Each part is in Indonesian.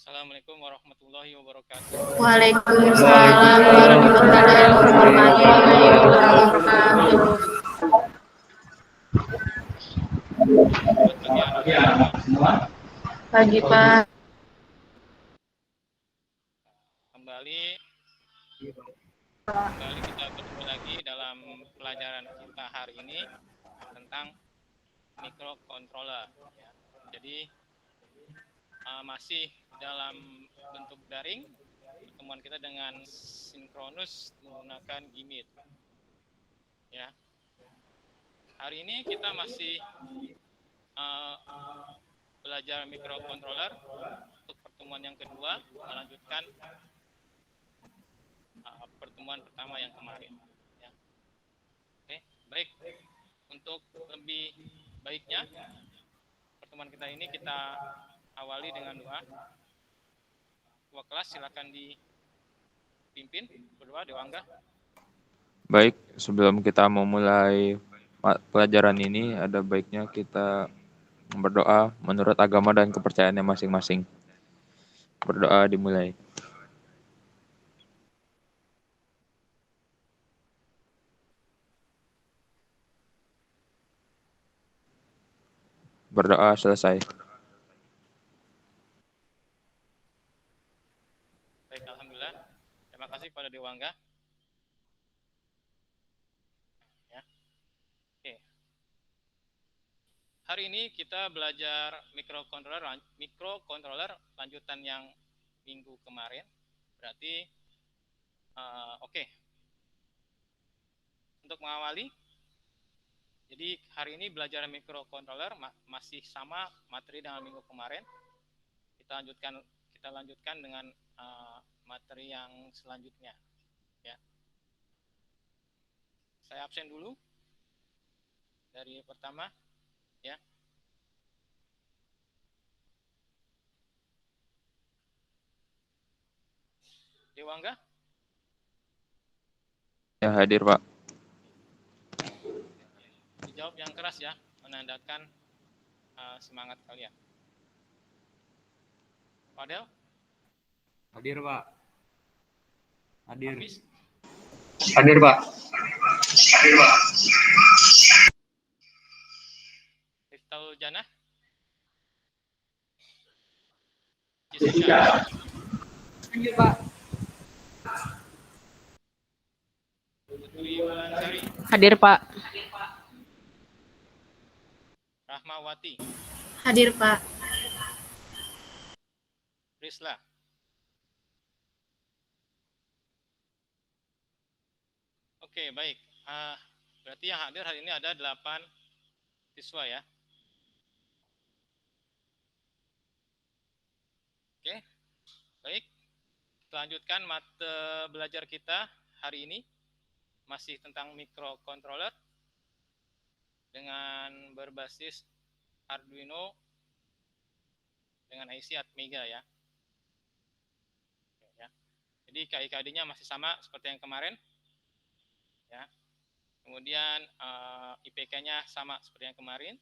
Assalamualaikum warahmatullahi wabarakatuh. Waalaikumsalam warahmatullahi wabarakatuh. Selamat pagi anak-anak semua. Pagi Pak. Kembali kita bertemu lagi dalam pelajaran kita hari ini tentang microcontroller. Jadi masih dalam bentuk daring, pertemuan kita dengan sinkronus menggunakan Gmeet. Ya. Hari ini kita masih belajar microcontroller untuk pertemuan yang kedua, melanjutkan pertemuan pertama yang kemarin. Ya. Oke, baik. Untuk lebih baiknya, pertemuan kita ini kita awali dengan doa. Ketua kelas silakan dipimpin berdoa, Dewangga. Baik, sebelum kita memulai pelajaran ini, ada baiknya kita berdoa menurut agama dan kepercayaannya masing-masing. Berdoa dimulai. Berdoa selesai. Baik, alhamdulillah. Terima kasih pada Dewangga. Ya. Oke. Hari ini kita belajar microcontroller lanjutan yang minggu kemarin. Berarti oke. Untuk mengawali, jadi hari ini belajar microcontroller masih sama materi dengan minggu kemarin. Kita lanjutkan dengan materi yang selanjutnya. Ya. Saya absen dulu dari pertama, ya. Dewangga? Ya, hadir, Pak. Dijawab yang keras ya, menandakan semangat kalian. Fadel? Hadir, Pak. Hadir. Hafiz? Hadir, Pak. Hadir, Pak. Riftaul Janah? Jessica? Hadir, Pak. Putri Wulansari? Hadir Pak. Rahmawati? Hadir Pak. Risla? Oke, baik. Berarti yang hadir hari ini ada 8 siswa ya. Oke, baik. Kita lanjutkan mata belajar kita hari ini. Masih tentang microcontroller dengan berbasis Arduino dengan IC Atmega ya. Jadi KIKD-nya masih sama seperti yang kemarin. Ya. Kemudian IPK-nya sama seperti yang kemarin.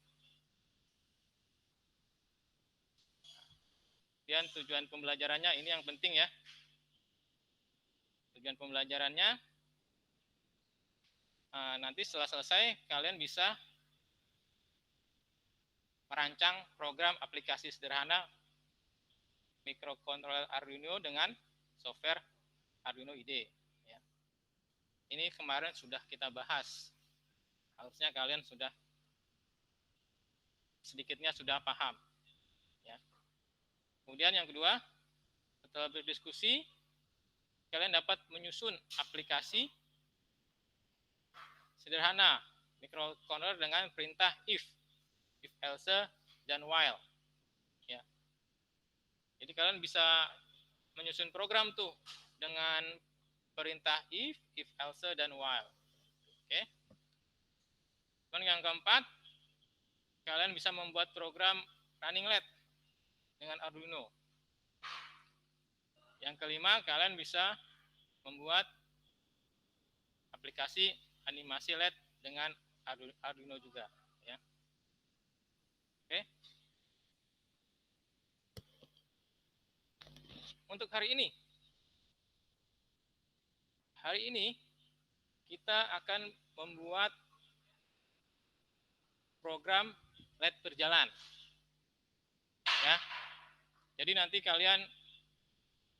Dan tujuan pembelajarannya ini yang penting ya. Tujuan pembelajarannya nanti setelah selesai kalian bisa merancang program aplikasi sederhana microcontroller Arduino dengan software Arduino IDE. Ya. Ini kemarin sudah kita bahas. Harusnya kalian sudah sedikitnya sudah paham. Ya. Kemudian yang kedua, setelah berdiskusi, kalian dapat menyusun aplikasi sederhana microcontroller dengan perintah if else, dan while. Ya. Jadi kalian bisa menyusun program tuh dengan perintah if else, dan while. Oke. Dan yang keempat, kalian bisa membuat program running LED dengan Arduino. Yang kelima, kalian bisa membuat aplikasi animasi LED dengan Arduino juga, ya. Oke. untuk hari ini. Hari ini kita akan membuat program LED berjalan. Ya. Jadi nanti kalian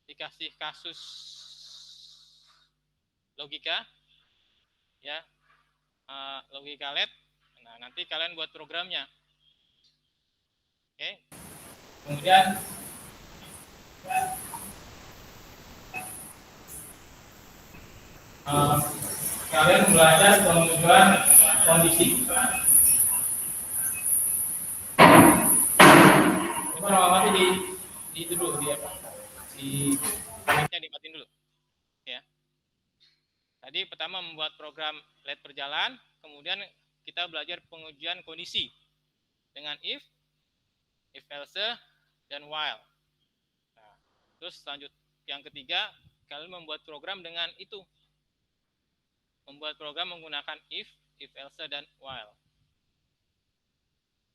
dikasih kasus logika, ya, logika LED. Nah, nanti kalian buat programnya. Oke. Kemudian kalian belajar penunjukan kondisi. Coba nama di itu dulu di apa? Di mic-nya dimatiin dulu. Ya. Tadi pertama membuat program LED berjalan, kemudian kita belajar pengujian kondisi dengan if else, dan while. Nah, terus lanjut yang ketiga, kalian membuat program dengan itu. Membuat program menggunakan if else, dan while.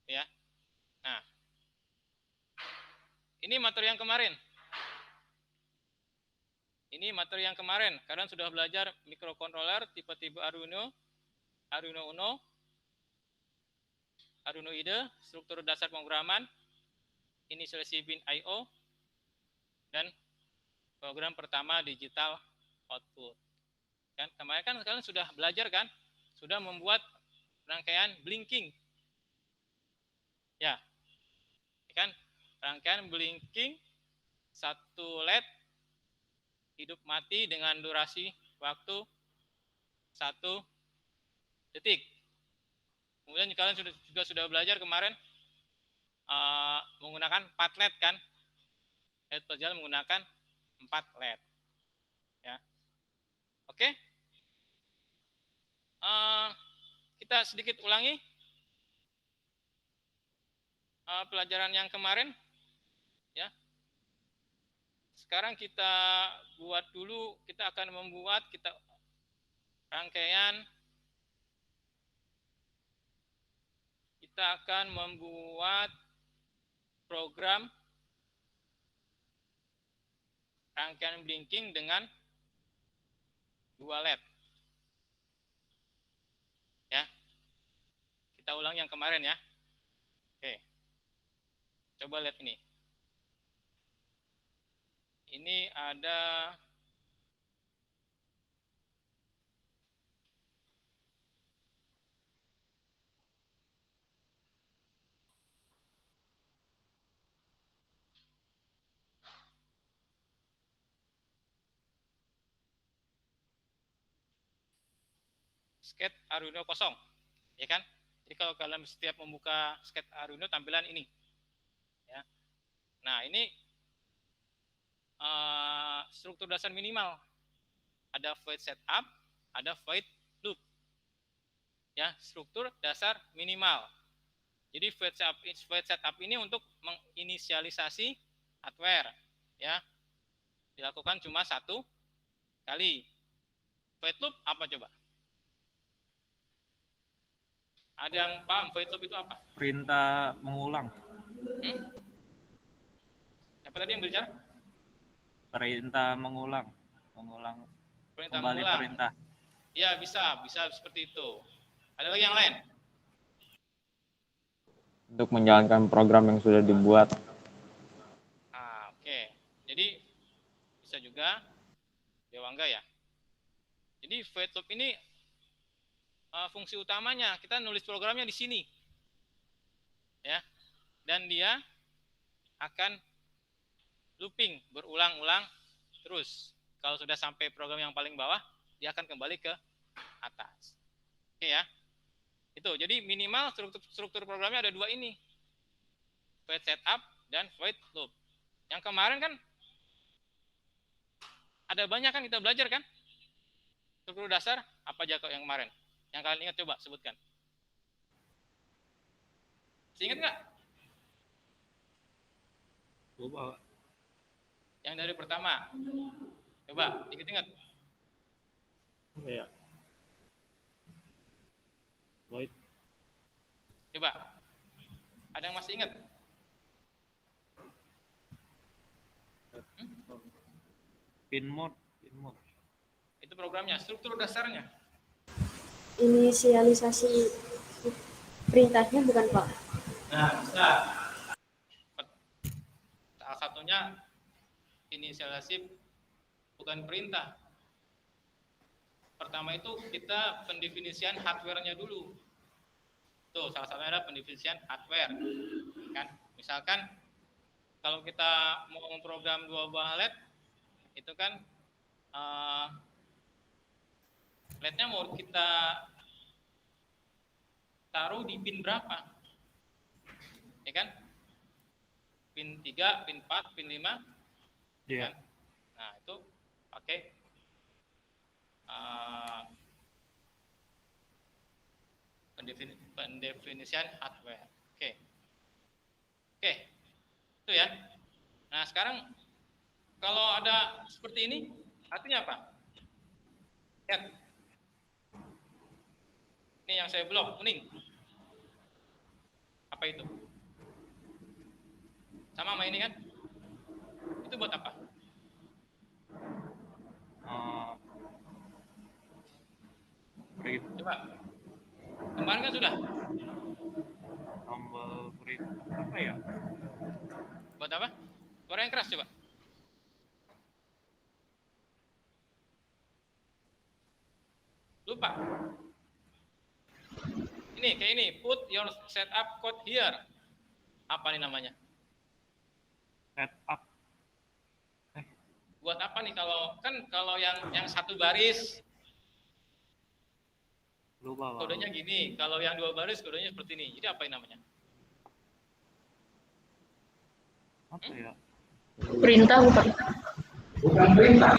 Ya. Nah, ini materi yang kemarin. Ini materi yang kemarin. Kalian sudah belajar microcontroller tipe-tipe Arduino, Arduino Uno, Arduino IDE, struktur dasar pemrograman, inisialisasi bin I/O, dan program pertama digital output. Kan kemarin kan kalian sudah belajar kan? Sudah membuat rangkaian blinking. Ya. Kan rangkaian blinking satu LED hidup mati dengan durasi waktu 1 detik. Kemudian kalian sudah belajar kemarin menggunakan 4 LED kan? LED berjalan menggunakan 4 LED. Ya. Oke. Kita sedikit ulangi pelajaran yang kemarin. Ya. Sekarang kita buat dulu, kita akan membuat rangkaian. Kita akan membuat program rangkaian blinking dengan 2 LED. Ya. Kita ulang yang kemarin ya. Oke. Coba lihat ini. Ini ada sketch Arduino kosong, ya kan? Jadi kalau kalian setiap membuka sketch Arduino tampilan ini, ya. Nah ini struktur dasar minimal, ada void setup, ada void loop, ya struktur dasar minimal. Jadi void setup ini untuk menginisialisasi hardware, ya dilakukan cuma 1 kali. Void loop apa coba? Ada yang paham void loop itu apa? Perintah mengulang. Siapa tadi yang bicara? Perintah mengulang. Perintah Kembali mengulang. perintah. Ya bisa seperti itu. Ada lagi yang lain? Untuk menjalankan program yang sudah dibuat. Oke. Jadi bisa juga Dewangga ya. Jadi void loop ini fungsi utamanya kita nulis programnya di sini, ya, dan dia akan looping berulang-ulang terus. Kalau sudah sampai program yang paling bawah, dia akan kembali ke atas. Oke ya, itu. Jadi minimal struktur programnya ada 2 ini, void setup dan void loop. Yang kemarin kan ada banyak kan kita belajar kan? Struktur dasar apa aja kok yang kemarin? Yang kalian ingat coba sebutkan. Ingat nggak? Coba. Yang dari pertama. Coba, ingat-ingat. Ya. Void. Coba. Ada yang masih ingat? Pin mode. Itu programnya, struktur dasarnya. Inisialisasi perintahnya bukan Pak? Nah, bisa. Salah satunya inisialisasi bukan perintah. Pertama itu kita pendefinisian hardware-nya dulu. Tuh, salah satunya adalah pendefinisian hardware. Kan? Misalkan kalau kita mau memprogram 2 buah LED, itu kan LED-nya mau kita taruh di pin berapa? Ya kan? Pin 3, pin 4, pin 5. Iya. Kan? Nah, itu pakai pendefinisian hardware. Oke. Itu ya. Nah, sekarang kalau ada seperti ini, artinya apa? Lihat. Ini yang saya blok, kuning. Apa itu? Sama ini kan? Itu buat apa? Coba. Kemarin kan sudah. Tombol print apa ya? Buat apa? Suara yang keras coba. Lupa. Ini kayak ini, put your setup code here. Apa nih namanya? Setup. Buat apa nih kalau yang satu baris Lupa. kodenya gini, kalau yang 2 baris kodenya seperti ini. Jadi apa yang namanya? Apa ya? Perintah bukan? Bukan perintah.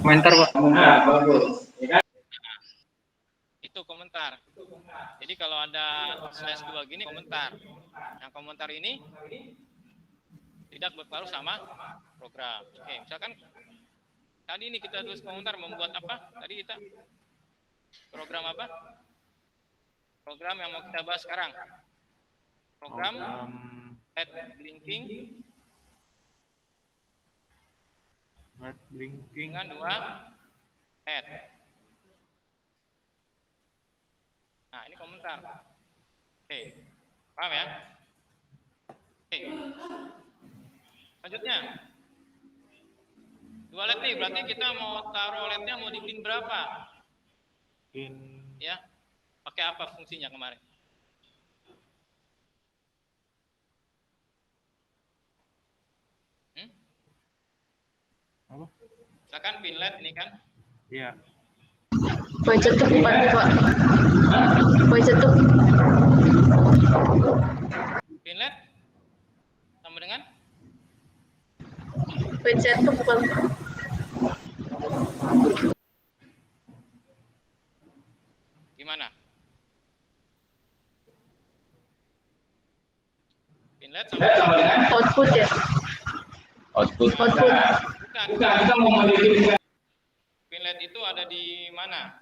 Komentar Pak. Itu komentar. Jadi kalau ada slash 2 gini komentar. Yang komentar ini tidak berpengaruh sama program. Oke, misalkan tadi ini kita tulis komentar membuat apa? Tadi kita program apa? Program yang mau kita bahas sekarang. Program LED blinking dengan 2 LED. Nah, ini komentar. Oke. Paham ya? Oke. Selanjutnya. 2 LED nih, berarti kita mau taruh LED-nya mau di pin berapa? Pin. Ya. Pakai apa fungsinya kemarin? Apa? Misalkan pin LED ini kan? Iya. Pencetuk bukan Pak? Pencetuk. Pin LED sama dengan? Pencetuk bukan? Gimana? Pin LED sama dengan? Output ya? Output. Output. Bukan. Kita mau mendefinisikan. Pin LED itu ada di mana?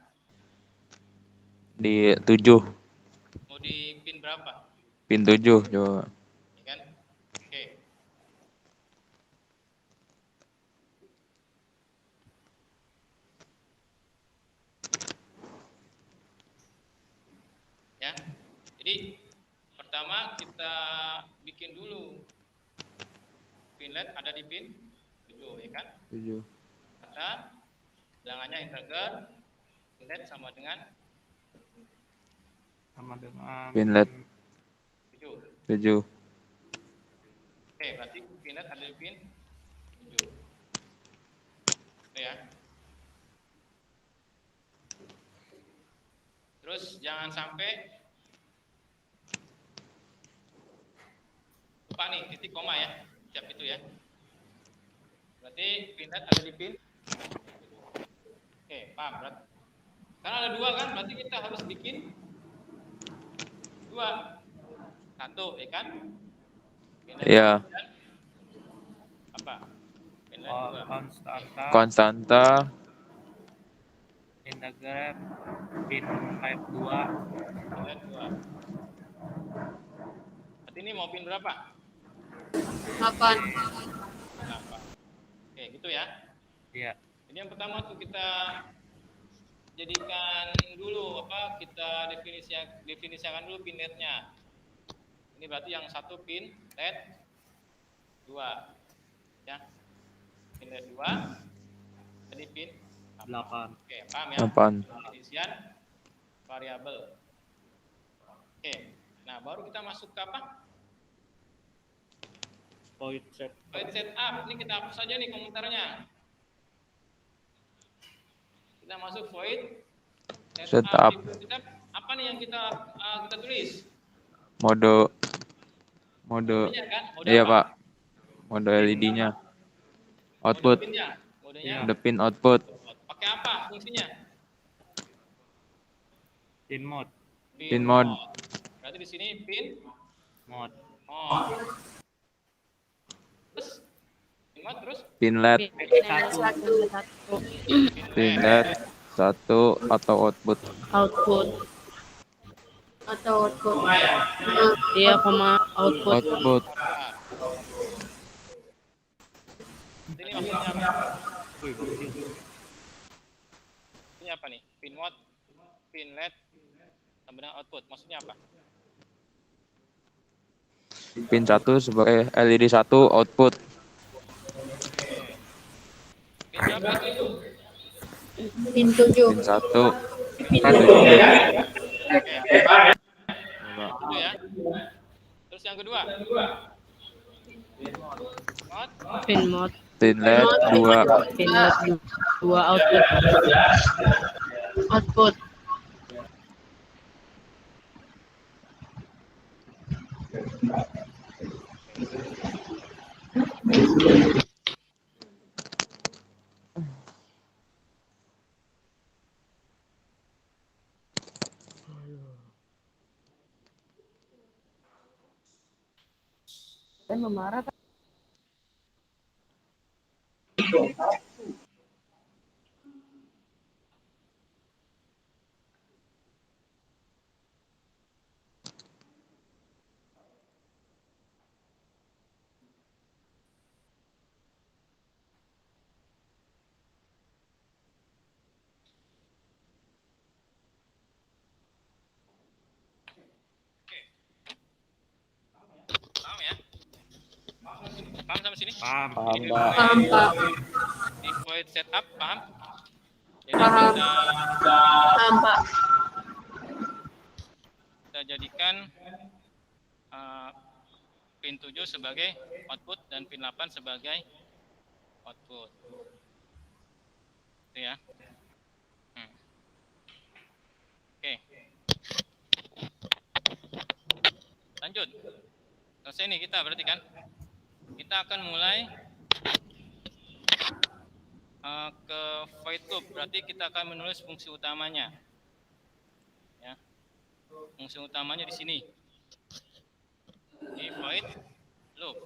Di 7. Mau di pin berapa? Pin 7 coba. Ya kan? Oke. Ya. Jadi pertama kita bikin dulu pin LED ada di pin 7 ya kan? 7. Kata bilangannya integer pin LED sama dengan Pin LED 7. 7. Oke, berarti pin LED ada di pin 7. Oke ya. Terus jangan sampai lupa nih titik koma ya. Siap itu ya. Berarti pin LED ada di pin. Oke, paham berarti. Karena ada 2 kan, berarti kita harus bikin 2. 1 ya kan? Iya. Apa? Pin LED 2. Konstanta. Integer pin type 2. Pin LED 2. Berarti ini mau pin berapa? 8. 8. Oke, gitu ya. Iya. Jadi yang pertama tuh kita jadikan dulu kita definisikan dulu pin LED-nya. Ini berarti yang satu pin LED 2. Ya. Pin LED 2. Jadi pin 8. Oke, paham ya? 8. Definisian variabel. Oke. Nah, baru kita masuk ke apa? Void set. Void setup. Ini kita hapus saja nih komentarnya. Kita masuk void Setup. setup. Apa nih yang kita tulis? Mode Modenya kan? Mode iya, apa? Pak. Mode LED-nya. Output. Mode pinnya. Modenya Mode pin output. pakai apa fungsinya? Pin mode. Pin mode. Berarti di sini pin Mode. mode. Terus pin mode terus Pin LED. Pin LED 1 atau output. Output. Atau output. Iya, output. Output. Ini maksudnya apa? Wih, bagus juga. Ini apa nih? Pin mode, pin LED, tambah dengan output. Maksudnya apa? Pin 1 sebagai LED 1 output. Pin berapa itu? Pin 7. Pin 1. Pin Kan 7. 7. Oke. Itu ya. Terus yang kedua? Mode, Pin mode. Pin LED 2. Pin mode 2 output. Output. Kan memarah kan? paham ya? Paham sampai sini? Paham. Paham, Ini Pak. Paham, Pak. Di void setup, paham? Jadi Paham. Paham, Pak. kita jadikan pin 7 sebagai output dan pin 8 sebagai output. Itu ya. Oke. Lanjut. Selesai nih kita berarti kan. Kita akan mulai ke void loop. Berarti kita akan menulis fungsi utamanya. Ya. Fungsi utamanya di sini. Di void loop.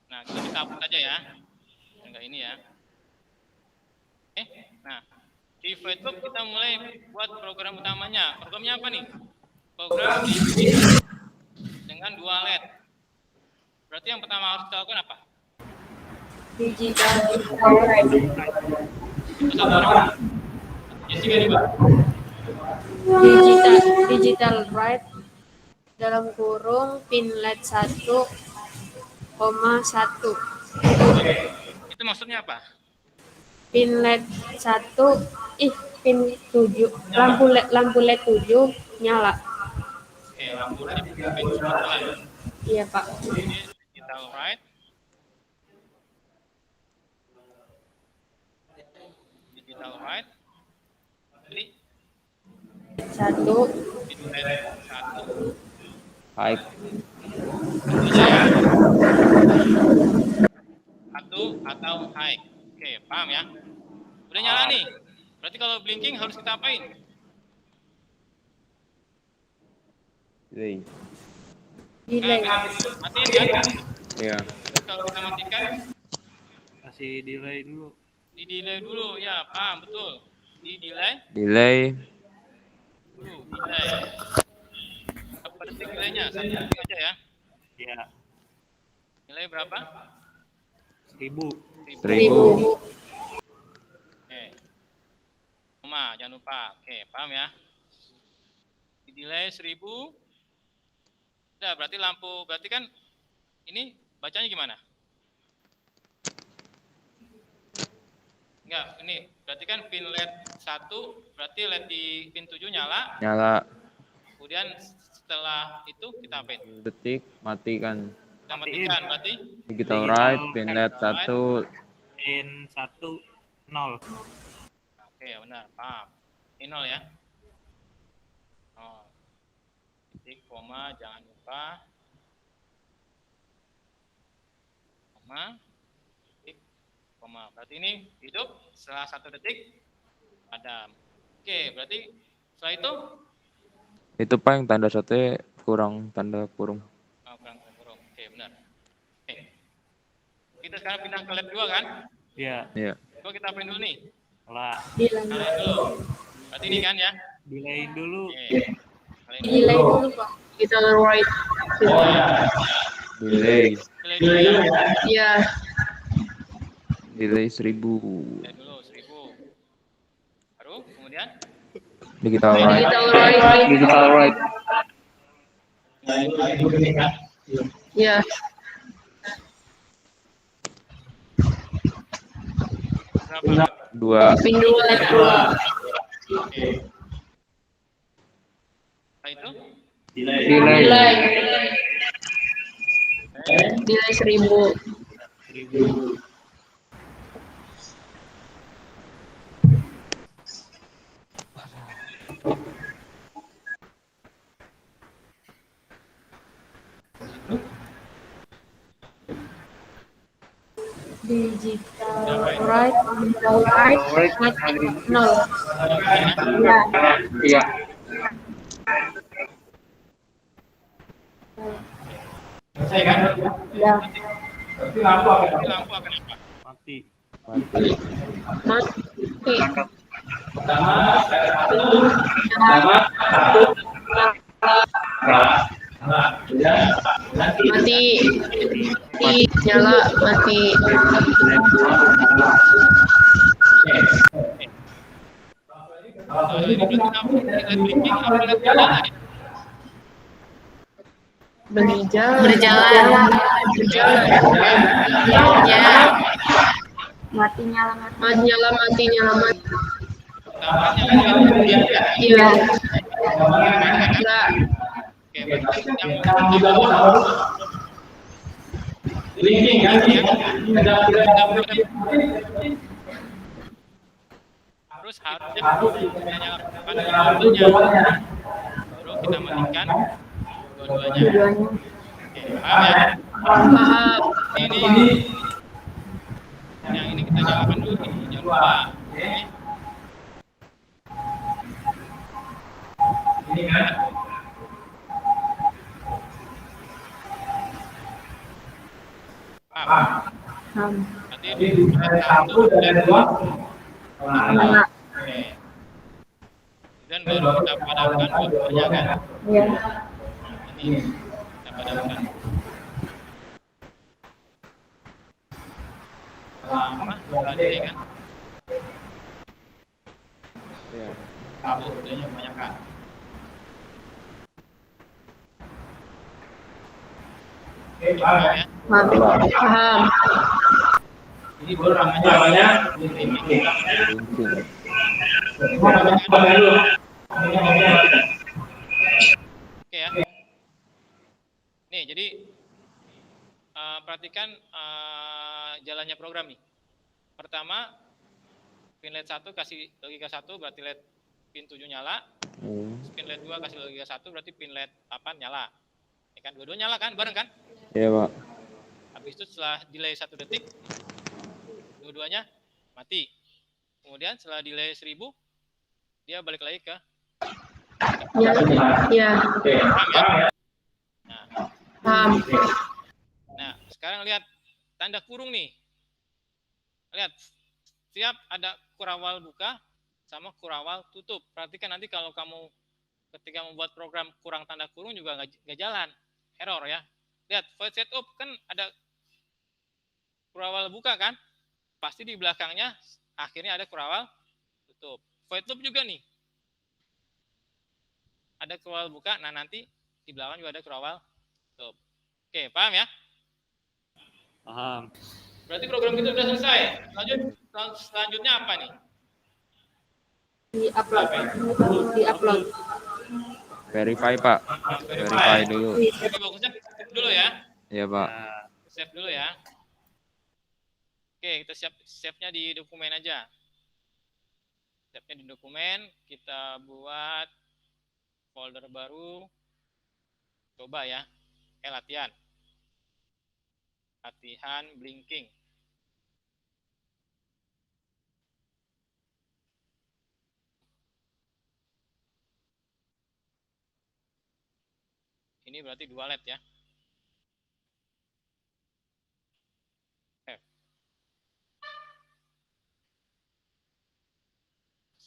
Nah, kita hapus aja ya. Enggak ini ya. Oke. Nah, di void loop kita mulai buat program utamanya. Programnya apa nih? Program dengan 2 LED. Berarti yang pertama harus kita lakukan apa? Digital. Satu orang. Jessica nih, Pak. Digital write dalam kurung pin LED 1,1. Itu maksudnya apa? Pin LED 1 pin 7. Lampu LED 7 nyala. Oke, lampu LED pin 7 nyala. Iya, Pak. Ini digital write. Digital write. Jadi 1 pin LED 1. High. Satu atau high. Oke, paham ya? Udah nyala nih. Berarti kalau blinking harus kita apain? Delay. delay. Matiin kan? Iya. Terus kalau kita matikan, Kasih delay dulu. di delay dulu. Ya, paham, betul. Di delay Delay dulu. Delay. Berapa detik nilainya, satu detik aja ya. Ya, Nilai berapa? 1000. 1000. Oke. Koma, jangan lupa. Oke, paham ya? Nilai 1000. Udah, berarti kan ini bacanya gimana? Enggak, ini berarti kan pin LED 1, berarti LED di pin 7 nyala. Nyala. Kemudian setelah itu kita apain? Detik matikan. Kita matikan berarti Digital right, pin LED 1. Pin 1 0. oke, benar, paham. Ini 0 ya. Oh. Titik, koma, jangan lupa. Koma, titik, koma. Berarti ini hidup setelah 1 detik padam. Oke, berarti setelah itu Itu Pak yang tanda satunya kurang tanda kurung. kurang kurung. Oke, benar. Oke. Kita sekarang pindah ke lab 2 kan? Iya, Iya. Coba kita apain dulu nih? lah. Dilanjut. Kalian dulu. Berarti ini kan ya? Delayin dulu. Oke. Kalian dulu. Delay dulu, Pak. Digital right. Delay. Delay dulu ya. Iya. Delay 1000. Delay dulu 1000. Baru kemudian Digital right. Digital right. Digital right. Iya. berapa? 2. Pin 2 LED 2. Oke. Setelah itu Delay. Delay 1000. 1000. Digital right, mati 0. Ya. Iya. selesai kan? Ya. Ini lampu akan apa? Mati. Mati. Mati. Nyala. Mati. Ini berarti lampu LED blinking apa LED jalan ya? Berjalan. Ya. Mati nyala mati. Mati nyala mati. Tambahnya LED ya. Iya. Enggak. Enggak. Oke, berarti yang blinking kan ya? Terus harusnya kita nyalakan lampunya. Baru kita matikan dua-duanya. Keduanya. Oke, paham ya? Paham. Ini yang ini kita nyalakan dulu nih, jangan lupa. Oke. Ini kan paham. Nanti di satu dan dua. Kena. Oke. Dan baru kita padamkan dua-duanya kan. Ya. Ini kita padamkan. Lama tadi kan. Iya. Kabel udahnya banyak kan. Paham ya? Paham. Ini baru namanya Blinking. Oke ya. Nih, jadi perhatikan jalannya program nih. Pertama, pin LED 1 kasih logika 1 berarti LED pin 7 nyala. Pin LED 2 kasih logika 1 berarti pin LED 8 nyala. Ya kan, dua-dua nyala kan, bareng kan? Iya, Pak. Habis itu setelah delay 1 detik, dua-duanya mati. Kemudian setelah delay 1000, dia balik lagi ke Ya. Ya. paham ya? Nah, Paham. nah, sekarang lihat tanda kurung nih. Lihat, setiap ada kurawal buka sama kurawal tutup. Perhatikan nanti kalau kamu ketika membuat program kurang tanda kurung juga nggak jalan, error ya. Lihat void setup kan ada kurawal buka kan, pasti di belakangnya akhirnya ada kurawal tutup. Void loop juga nih, ada kurawal buka, nah nanti di belakang juga ada kurawal tutup. Oke, paham ya? Paham. Berarti program kita sudah selesai. Selanjutnya apa nih? Di-upload. Verify Pak. Verify dulu. Oke, bagusnya save dulu ya. Ya Pak. Nah, Save dulu ya. Oke, kita save-nya di dokumen aja. Save-nya di dokumen, kita buat folder baru. Coba ya. Latihan. Latihan blinking. Ini berarti 2 LED ya.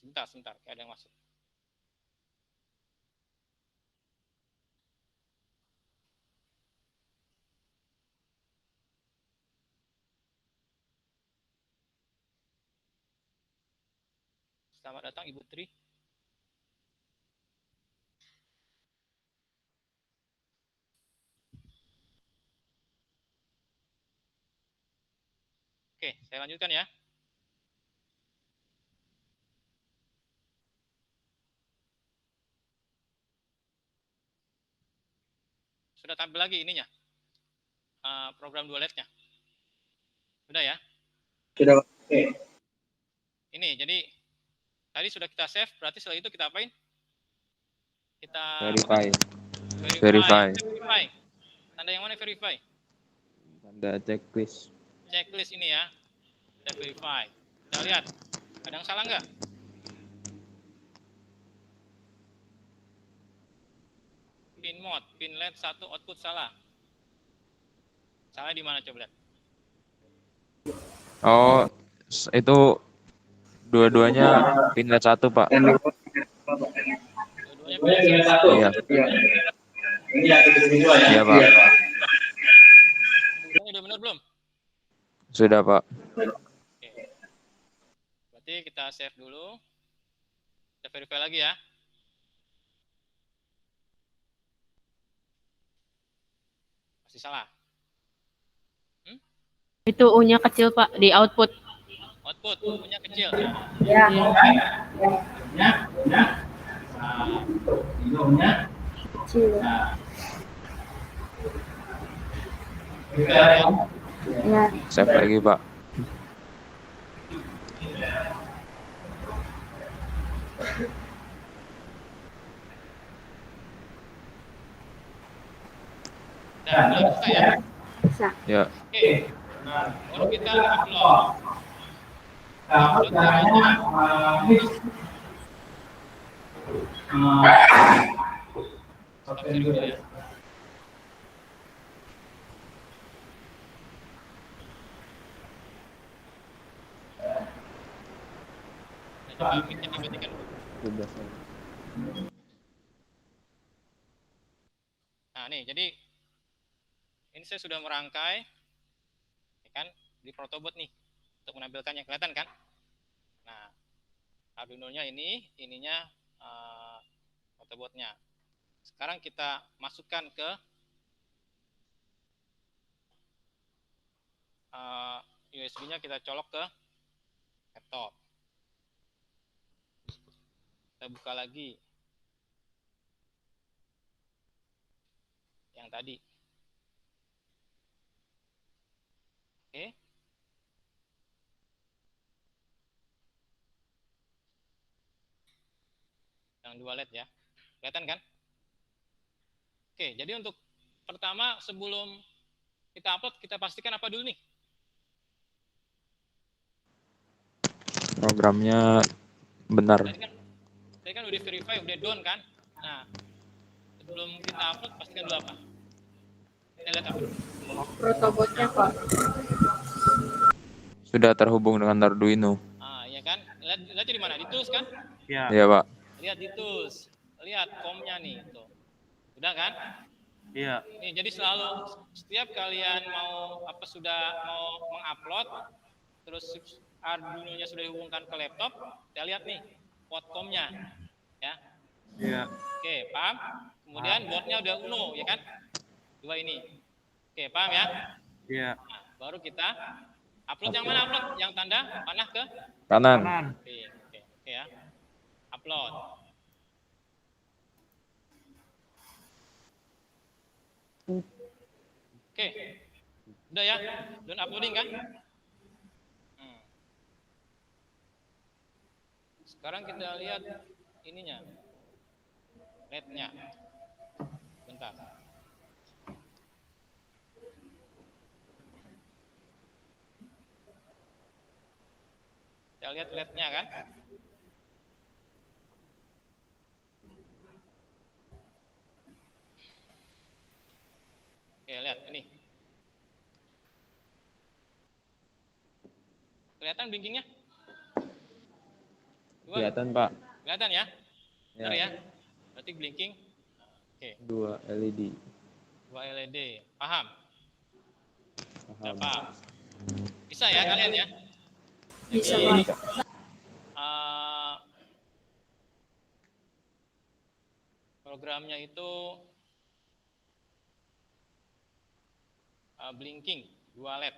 Sebentar, kayak ada yang masuk. Selamat datang Ibu Tri. Oke, saya lanjutkan ya. Sudah tampil lagi ininya. Program 2 LED-nya. Sudah ya? Sudah. Oke. Ini, jadi tadi sudah kita save, berarti setelah itu kita apain? Kita Verify. verify. Verify. Tanda yang mana verify? Tanda checklist. Checklist ini ya. Kita verify. Kita lihat, ada yang salah nggak? Pin mode, pin LED 1 output salah. Salah di mana coba lihat? Oh, itu dua-duanya pin LED 1 Pak. Dua-duanya pin LED 1. Iya. Ini yang kedua ya. Iya Pak. Ini udah benar belum? Sudah Pak. Oke. Berarti kita save dulu. Kita verify lagi ya. Masih salah. Itu U-nya kecil, Pak, di output. Output, punya kecil. Ya. Kecil. Ya. Save lagi Pak. Nah, udah bisa ya. Bisa. Ya. Oke. Baru kita upload. Upload caranya Oke dulu ya. Coba mic-nya dimatikan dulu. Nah, nih, jadi ini saya sudah merangkai, ya kan, di protobot nih, untuk menampilkannya, kelihatan kan? Nah, Arduino-nya ini, ininya protobotnya. Sekarang kita masukkan ke USB-nya, kita colok ke laptop. Kita buka lagi yang tadi. Oke. Yang 2 LED ya. Kelihatan kan? Oke, jadi untuk pertama sebelum kita upload, kita pastikan apa dulu nih? Programnya benar. Tadi kan udah verify, udah done kan? Nah, sebelum kita upload, pastikan dulu apa? Kita lihat apa? Protobotnya, Pak. Sudah terhubung dengan Arduino. Iya kan? Lihat di mana? Di tools kan? ya. Iya Pak. Lihat di tools. lihat komnya nih, tuh. Udah kan? Iya. Nih, jadi selalu setiap kalian sudah mau mengupload, terus Arduino-nya sudah dihubungkan ke laptop, kita lihat nih port komnya, ya. Iya. Oke, paham? Kemudian boardnya udah uno, ya kan? Dua ini. Oke, paham ya? Iya. Nah, baru kita upload yang mana upload? Yang tanda panah ke Kanan. Kanan. oke ya. Upload. Oke. Udah ya? Udah uploading kan? Sekarang kita lihat ininya. LED-nya. Bentar. Kita lihat LED-nya kan? Oke, lihat ini. Kelihatan blinkingnya? Kelihatan, Pak. Kelihatan ya? Ya. Benar ya? Berarti blinking. Oke. 2 LED. 2 LED. Paham? Paham. Paham. Bisa ya kalian ya? Bisa, Jadi, Pak. Programnya itu blinking 2 LED.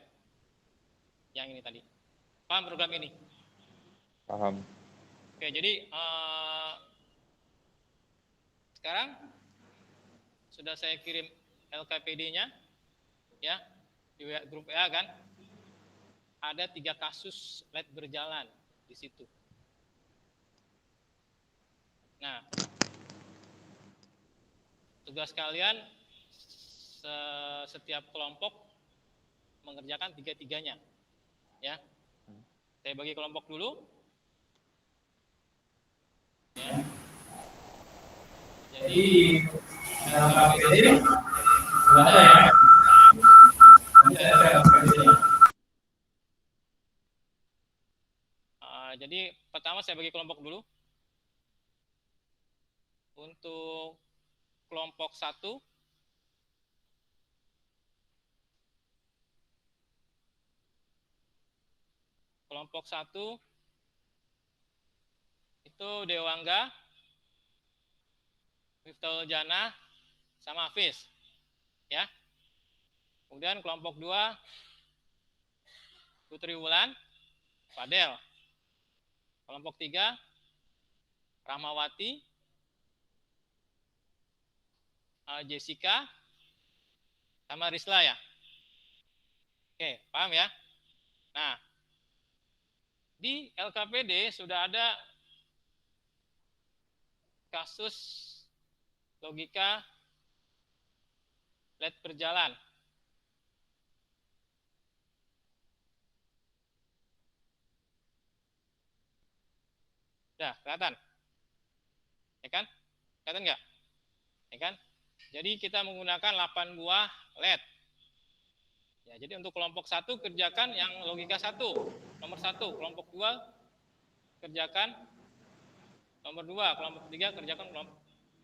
Yang ini tadi. Paham program ini? Paham. Oke, jadi sekarang sudah saya kirim LKPD-nya, ya, di grup WA kan. Ada 3 kasus LED berjalan di situ. Nah, tugas kalian setiap kelompok mengerjakan 3-3-nya, ya. Saya bagi kelompok dulu. Ya. Jadi LKPD ada ya. Jadi pertama saya bagi kelompok dulu. Untuk kelompok 1 itu Dewangga, Miftahul Jannah, sama Hafiz, ya. Kemudian kelompok 2 Putri Wulan, Fadel. Kelompok 3 Rahmawati, Jessica, sama Risla ya. Oke, paham ya? Nah, di LKPD sudah ada kasus logika LED berjalan. Udah, kelihatan? Ya kan? Kelihatan nggak? Ya kan? Jadi kita menggunakan 8 buah LED. Ya, jadi untuk kelompok 1 kerjakan yang logika 1, nomor 1, kelompok 2 kerjakan nomor 2, kelompok 3 kerjakan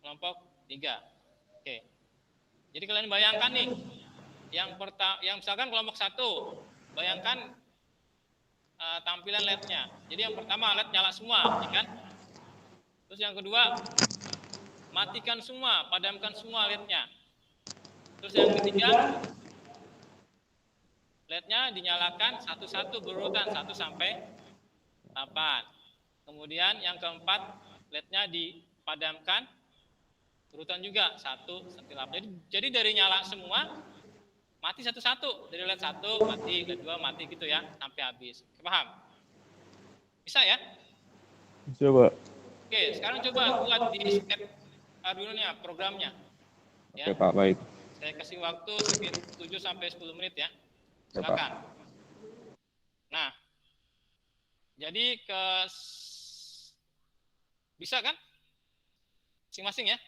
kelompok 3. Oke. Jadi kalian bayangkan nih, yang misalkan kelompok 1, bayangkan tampilan LED-nya. Jadi yang pertama LED nyala semua, ya kan? Terus yang kedua, matikan semua, padamkan semua LED-nya. Terus yang ketiga, LED-nya dinyalakan satu-satu berurutan 1 sampai 8. Kemudian yang keempat, LED-nya dipadamkan urutan juga 1 sampai 8. Jadi dari nyala semua mati satu-satu, dari LED 1 mati, LED 2 mati gitu ya sampai habis. Paham? Bisa ya? Bisa, Pak. Oke, sekarang coba buat di step Arduino-nya, programnya. Ya. Oke, Pak, baik. Saya kasih waktu sekitar 7 sampai 10 menit ya. Oke, Pak. Silakan. Nah, jadi bisa kan? Masing-masing ya.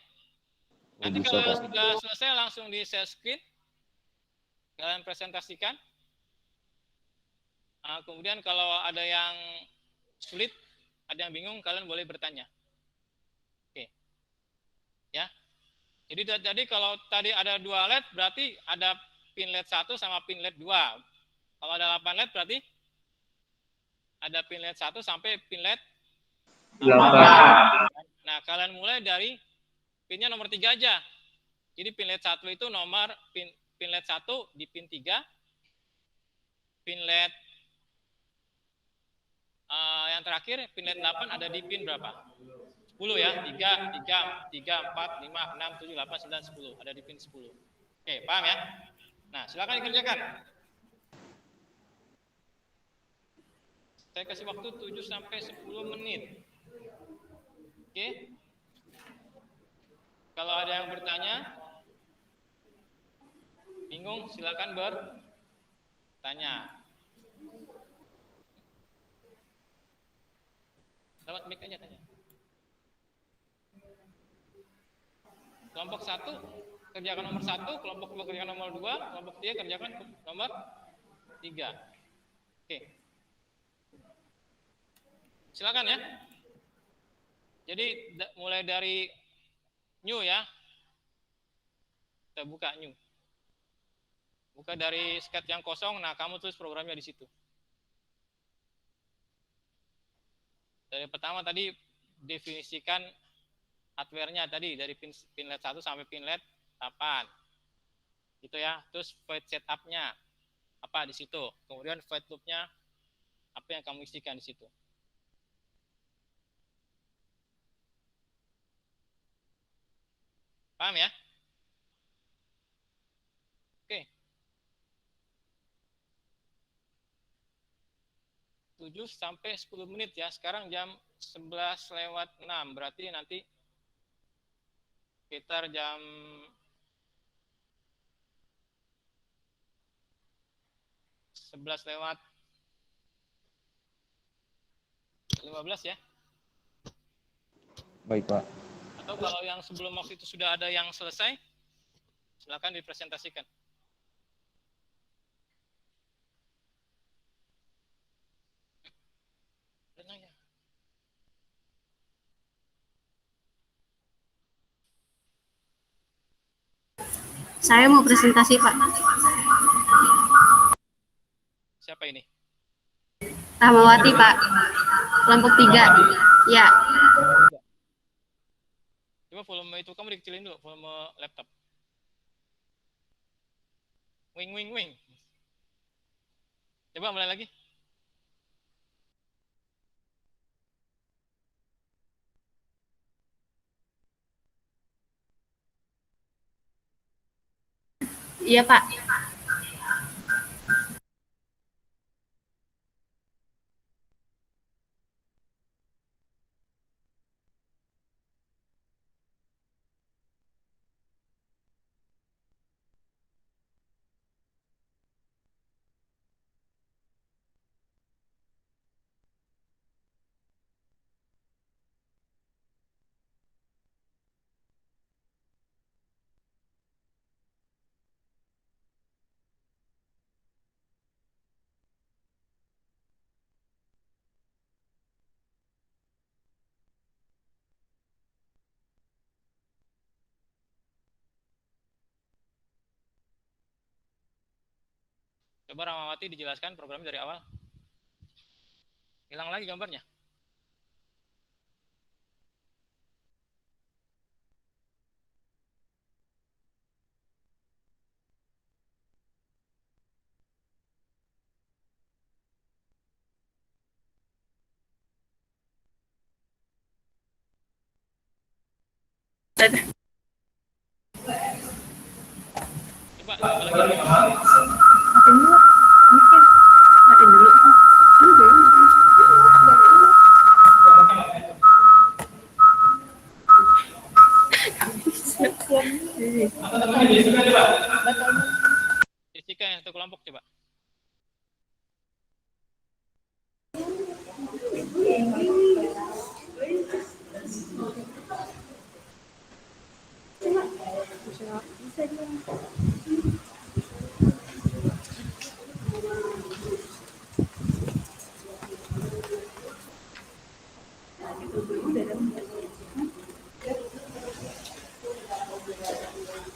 Nanti Bisa, kalau Pak. sudah selesai langsung di share screen. Kalian presentasikan. Nah, kemudian kalau ada yang sulit, ada yang bingung, kalian boleh bertanya. Oke. Ya. Jadi kalau tadi ada 2 LED berarti ada pin LED 1 sama pin LED 2. Kalau ada 8 LED berarti ada pin LED 1 sampai pin LED 8. Nah, kalian mulai dari pinnya nomor 3 aja. Jadi pin LED 1 itu nomor pin LED 1 di pin 3. Pin LED yang terakhir pin LED 8 ada di pin berapa? 10 ya. 3, 4, 5, 6, 7, 8, 9, 10. Ada di pin 10. Oke, paham ya? Nah, silakan dikerjakan. Saya kasih waktu 7 sampai 10 menit. Oke. Kalau ada yang bertanya, bingung, silakan bertanya. Lewat mic aja tanya. Kelompok 1 kerjakan nomor 1, kelompok 2 kerjakan nomor 2, kelompok 3 kerjakan nomor 3. Oke. Silakan ya. Jadi mulai dari new ya. Kita buka new. Buka dari sket yang kosong, nah kamu tulis programnya di situ. Dari pertama tadi definisikan hardware-nya tadi dari pin LED 1 sampai pin LED 8. Gitu ya. Terus void setup-nya apa di situ. Kemudian void loop-nya apa yang kamu isikan di situ. Paham ya? Oke. 7 sampai 10 menit ya. Sekarang jam 11:06. Berarti nanti sekitar jam 11:15 ya. Baik, Pak. Atau kalau yang sebelum waktu itu sudah ada yang selesai, silakan dipresentasikan. Saya mau presentasi, Pak. Siapa ini? Rahmawati, Pak. Kelompok 3. Ya. Coba volume itu kamu dikecilin dulu, volume laptop. Wing. Coba mulai lagi. Iya, Pak. Coba Rahmawati dijelaskan programnya dari awal. Hilang lagi gambarnya. Coba lagi. Matiin dulu. Jessica yang satu kelompok coba.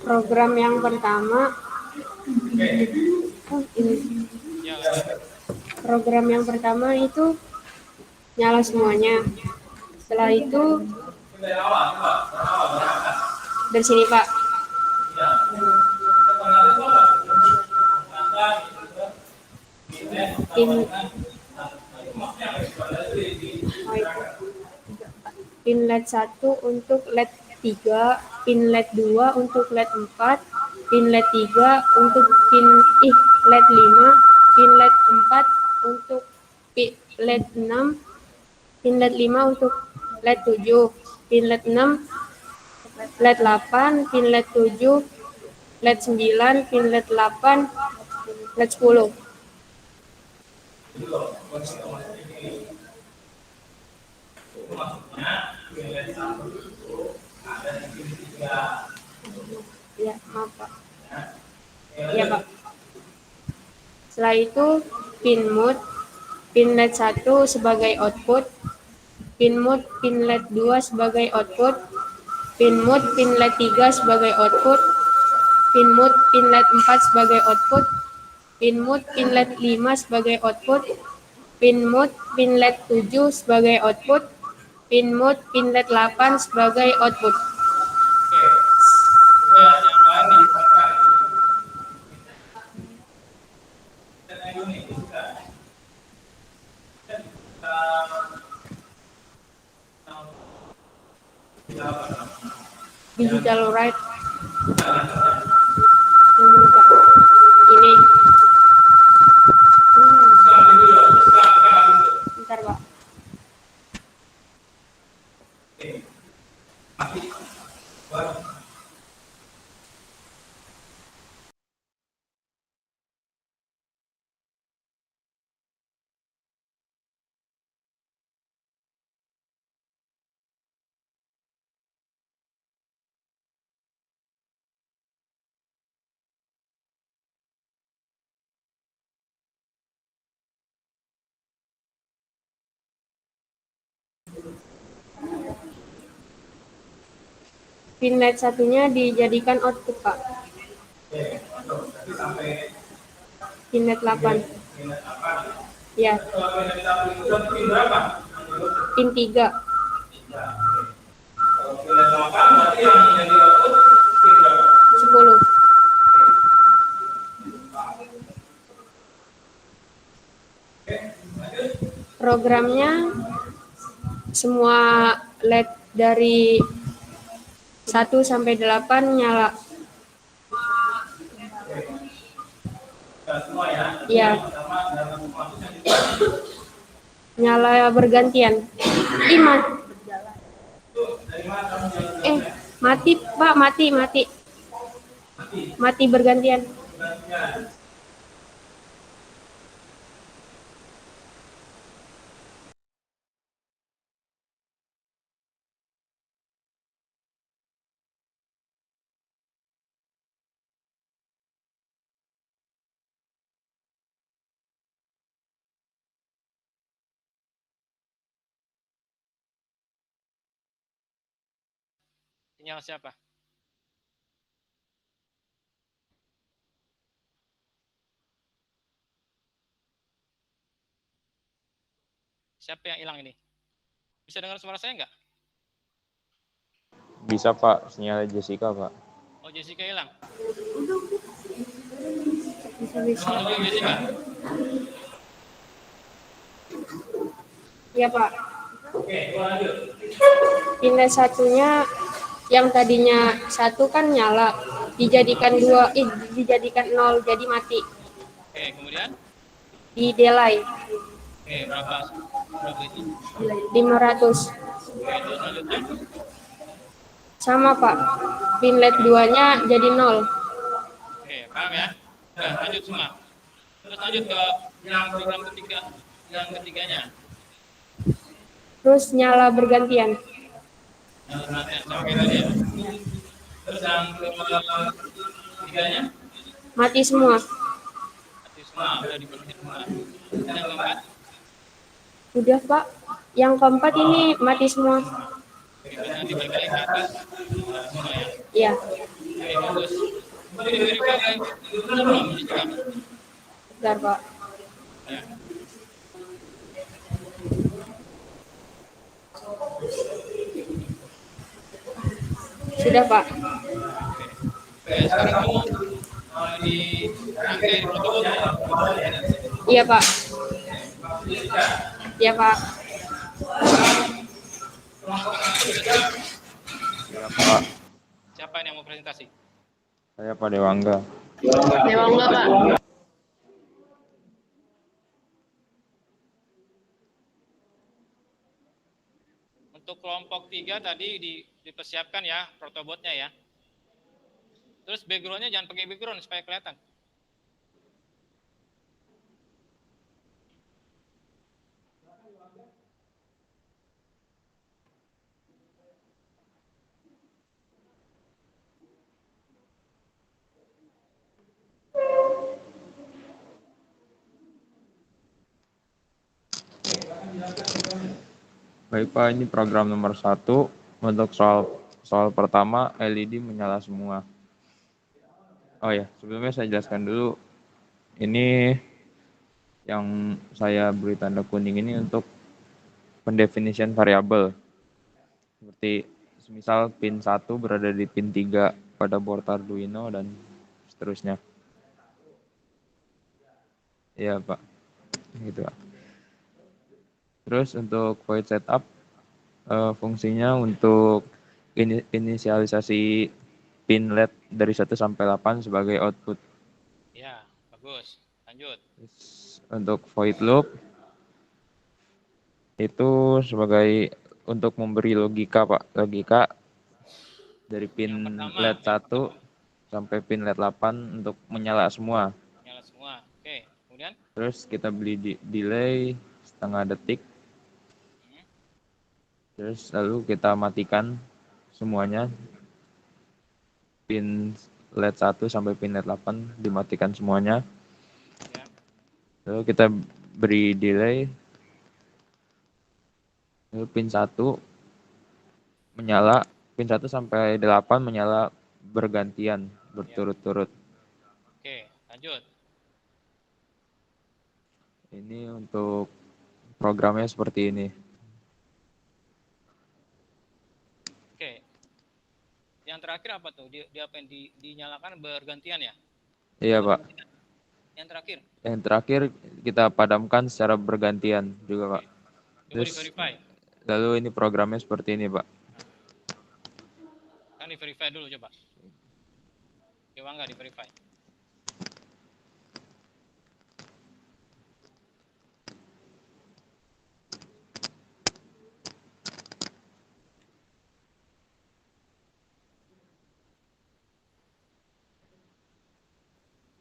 Program yang pertama, oh, ini. Ya, lanjut. Program yang pertama itu nyala semuanya. Setelah itu dari sini Pak. Pin, pin LED 1 untuk LED 3, pin LED 2 untuk LED 4, pin LED 3 untuk LED 5, pin LED 4 untuk LED 6, pin LED 5 untuk LED 7, pin LED 6, LED 8, pin LED 7, LED 9, pin LED 8, LED 10. Ya, maaf Pak. Ya Pak. Setelah itu pin mode, pin LED 1 sebagai output, pin mode pin LED 2 sebagai output, pin mode pin LED 3 sebagai output, pin mode pin LED 4 sebagai output, pin mode pin LED 5 sebagai output, pin mode pin LED 7 sebagai output, pin mode pin LED 8 sebagai output. Ya, yang lain nih. Digital right. Ini. Bentar Pak. Pin LED satunya dijadikan output Pak. Pin LED 8. Ya. Pin 3. 10. Programnya semua LED dari 1 sampai 8 nyala. Ya. Nyala bergantian. Mati Pak, mati. Mati bergantian. Sinyal siapa? Siapa yang hilang ini? Bisa dengar suara saya nggak? Bisa Pak, sinyal Jessica Pak. Oh, Jessica hilang. Bisa. Halo, Jessica. Ya Pak. Pin LED satunya yang tadinya 1 kan nyala, dijadikan 0 jadi mati. Oke, kemudian? Di delay. Oke, berapa itu? 500. Oke, terus selanjutnya? Sama Pak. Pin LED 2-nya jadi 0. Oke, paham ya? Udah, lanjut semua. Terus lanjut ke yang program ketiganya. Terus nyala bergantian. Yang bergantian, sama kayak tadi ya. Terus yang ketiganya? Mati semua. Mati semua, udah diberhenti semua. Dan yang keempat? Udah Pak. Yang keempat ini mati semua. pinnya dibalik ke atas semua ya. Iya, Oke, bagus. Ini verify oleh guru belum ini juga? bentar Pak. Ya. Sudah Pak. Oke, sekarang kamu di rangkai di protokol ya. Iya Pak. Iya Pak. Ya, Pak. Siapa yang mau presentasi? Saya Pak Dewangga. Dewangga Pak. Untuk kelompok 3 tadi dipersiapkan ya protobotnya ya. Terus backgroundnya jangan pakai background supaya kelihatan. Baik Pak, ini program nomor 1. Untuk soal pertama, LED menyala semua. Oh ya, sebelumnya saya jelaskan dulu. Ini yang saya beri tanda kuning ini untuk pendefinisian variabel. Seperti misal pin 1 berada di pin 3 pada board Arduino dan seterusnya. Iya Pak, gitu Pak. Terus untuk void setup, fungsinya untuk inisialisasi pin LED dari 1 sampai 8 sebagai output. Ya, bagus. Lanjut. Terus untuk void loop itu sebagai untuk memberi logika Pak, logika dari pin Yang pertama, LED 1 sampai pin LED 8 untuk menyala semua. nyala semua. Oke, kemudian Terus kita beli delay setengah detik. Terus lalu kita matikan semuanya. Pin LED 1 sampai pin LED 8 dimatikan semuanya. ya. Lalu kita beri delay. Lalu pin 1 menyala, pin 1 sampai 8 menyala bergantian, berturut-turut. Oke, lanjut. Ini untuk programnya seperti ini. Oke. Yang terakhir apa tuh? Dia apa yang dinyalakan bergantian ya? Iya Pak. Yang terakhir. Yang terakhir kita padamkan secara bergantian juga Pak. Coba Terus di-verify. lalu ini programnya seperti ini Pak. Kan di-verify dulu coba. Coba nggak di-verify.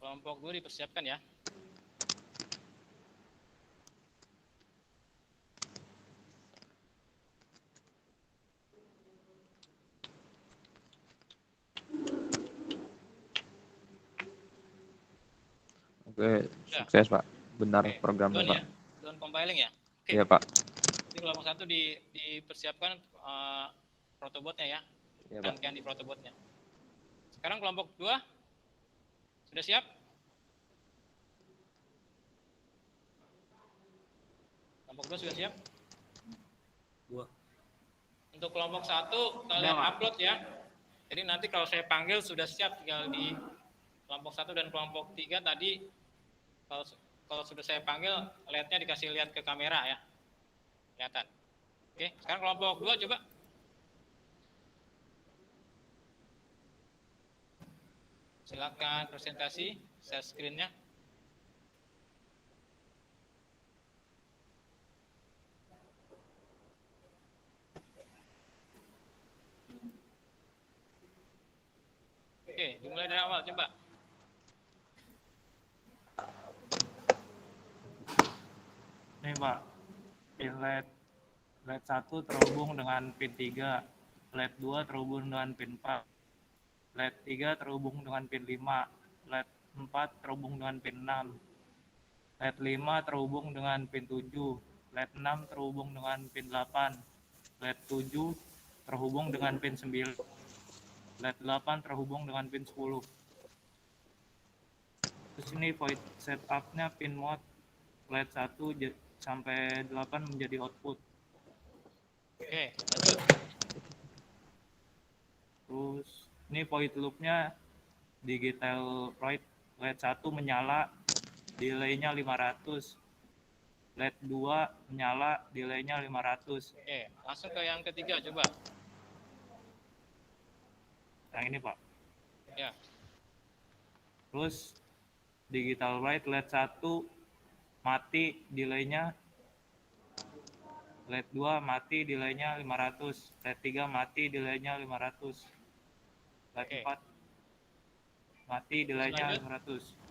Kelompok 2 dipersiapkan ya. Oke, sukses Pak. Benar Oke, programnya done Pak. ya. Done compiling ya. Oke. Iya Pak. Jadi kelompok 1 dipersiapkan protobotnya ya. Iya Pak. Rangkaian di protobotnya. Sekarang kelompok 2 sudah siap? Kelompok 2 sudah siap? Untuk kelompok 1 kalian upload ya. Jadi nanti kalau saya panggil sudah siap, tinggal di kelompok 1 dan kelompok 3 tadi kalau sudah saya panggil LED-nya dikasih lihat ke kamera ya. Kelihatan. Oke, sekarang kelompok 2 coba. Silakan presentasi, share screen-nya. Oke, dimulai dari awal coba. Nih Pak, pin LED 1 terhubung dengan pin 3, LED 2 terhubung dengan pin 4, LED 3 terhubung dengan pin 5, LED 4 terhubung dengan pin 6, LED 5 terhubung dengan pin 7, LED 6 terhubung dengan pin 8, LED 7 terhubung dengan pin 9. LED 8 terhubung dengan pin 10. Terus ini void setupnya pin mode LED 1 sampai 8 menjadi output. Oke, lanjut. Terus ini void loopnya digital right LED 1 menyala, delay-nya 500. LED 2 menyala, delay-nya 500. Oke, langsung ke yang ketiga coba. Yang ini Pak. Ya. Terus digital right LED 1 mati, delay-nya. LED 2 mati, delay-nya 500. LED 3 mati, delay-nya 500. LED Oke. 4 mati, delay-nya Lanjut. 500.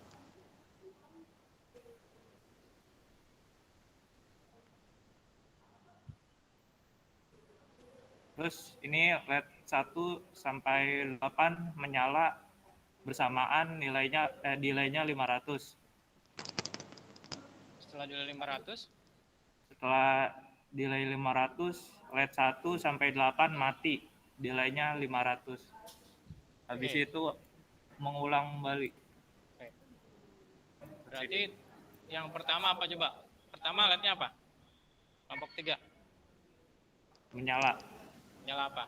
Terus ini LED 1 sampai 8 menyala bersamaan, delay-nya 500. Setelah delay 500, Setelah delay 500, LED 1 sampai 8 mati, delay-nya 500. Habis Oke. itu mengulang kembali. oke. Berarti yang pertama apa coba? Pertama LED-nya apa? Kelompok 3. Menyala, Nyala apa?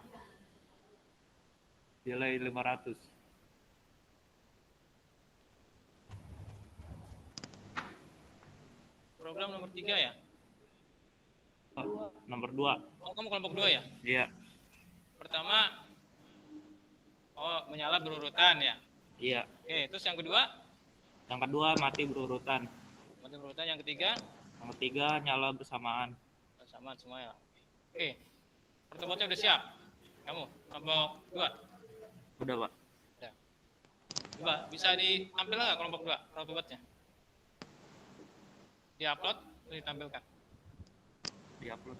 delay 500. Program nomor 3 ya? Nomor 2. Oh, kamu kelompok 2 ya? Iya, Pertama, menyala berurutan ya? iya. Oke, terus yang kedua? Yang kedua mati berurutan. Mati berurutan. Yang ketiga? Yang ketiga nyala bersamaan. Sama semua ya. Oke, protobotnya udah siap? Kamu, kelompok 2? Udah Pak. Coba, bisa ditampilkan nggak kelompok 2 protobotnya? Di-upload, terus ditampilkan. Di-upload.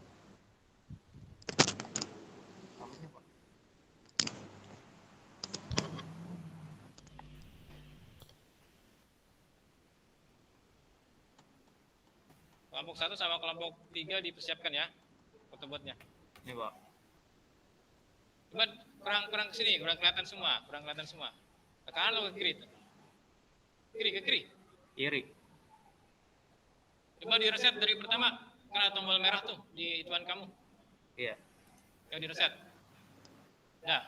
Kelompok 1 sama kelompok 3 dipersiapkan ya, protobotnya. Ini Pak. Coba kurang kesini, kurang kelihatan semua. Ke kanan atau ke kiri? Ke kiri. Iri. Coba di-reset dari pertama, kan ada tombol merah tuh di ituan kamu. Iya. Yang di-reset. Dah.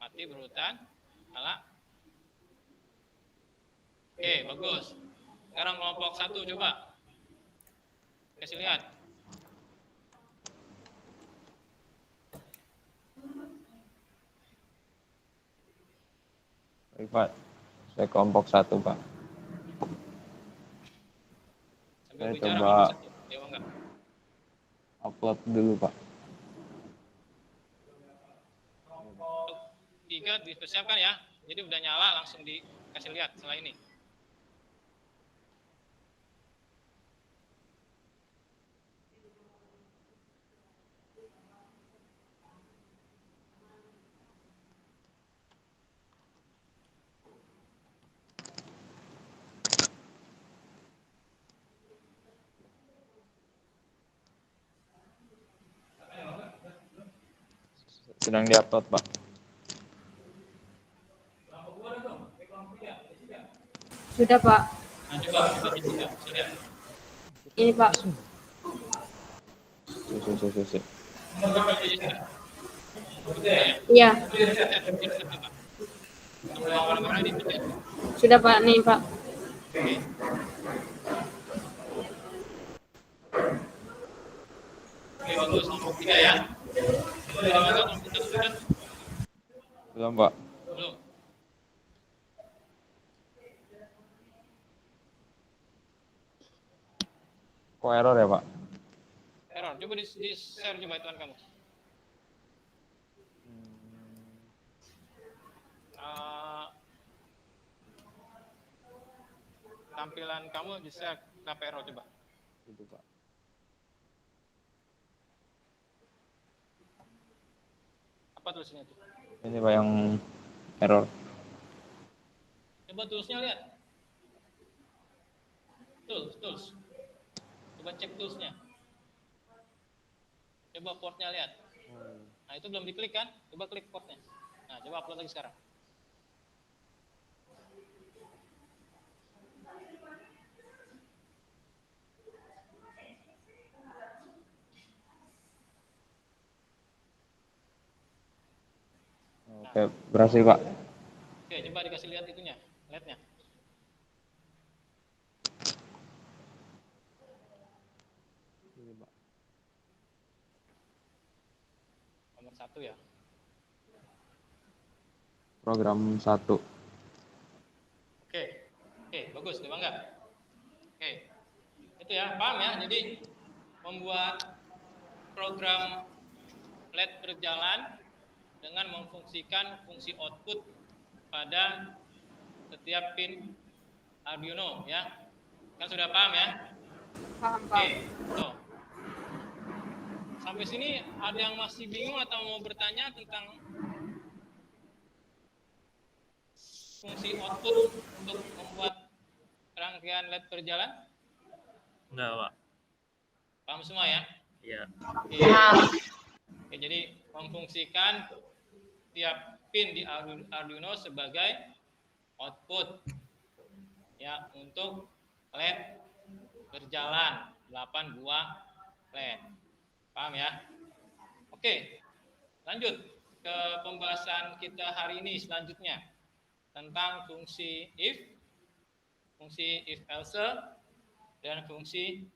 Mati berurutan, nyala. Oke, bagus. Sekarang kelompok 1 coba. Kasih lihat. Baik, Pak. Saya kelompok 1, Pak. Sambil Saya bicara coba kelompok 1. Ya, enggak. upload dulu, Pak. Untuk 3 dipersiapkan ya. Jadi udah nyala langsung dikasih lihat setelah ini. Sedang diupload, Pak. Sudah, Pak. Nah, coba di 3. Bisa lihat. Ini, Pak. Susu. Iya. Di-reset coba. Tombol yang warna-warna dipencet. Sudah, Pak. Nih, Pak. Oke. Oke, bagus. Kelompok 3 ya. Sudah dimakan kelompok 1 sudah? Belum, Pak. Belum. Kok error ya, Pak? Error. Coba di-share coba ituan kamu. Tampilan kamu di-share kenapa error coba. Itu, Pak. Apa tulisnya itu? Ini, Pak, yang error. Coba toolsnya lihat. Tools. Coba cek toolsnya. Coba portnya lihat. Nah, itu belum diklik kan? Coba klik code-nya. Nah, coba upload lagi sekarang. Oke, berhasil Pak. Oke, coba dikasih lihat itunya, LED-nya. Nomor 1 ya. Program 1. Oke, bagus, udah bangga. Oke, itu ya, paham ya. Jadi membuat program LED berjalan dengan memfungsikan fungsi output pada setiap pin Arduino ya. Kan sudah paham ya? Paham, Oke, Pak. tuh. Sampai sini ada yang masih bingung atau mau bertanya tentang fungsi output untuk membuat rangkaian LED berjalan? Enggak, Pak. Paham semua ya? Iya. Oke, jadi memfungsikan tiap pin di Arduino sebagai output ya untuk LED berjalan 8 buah LED. Paham ya? Oke, lanjut ke pembahasan kita hari ini selanjutnya tentang fungsi if else, dan fungsi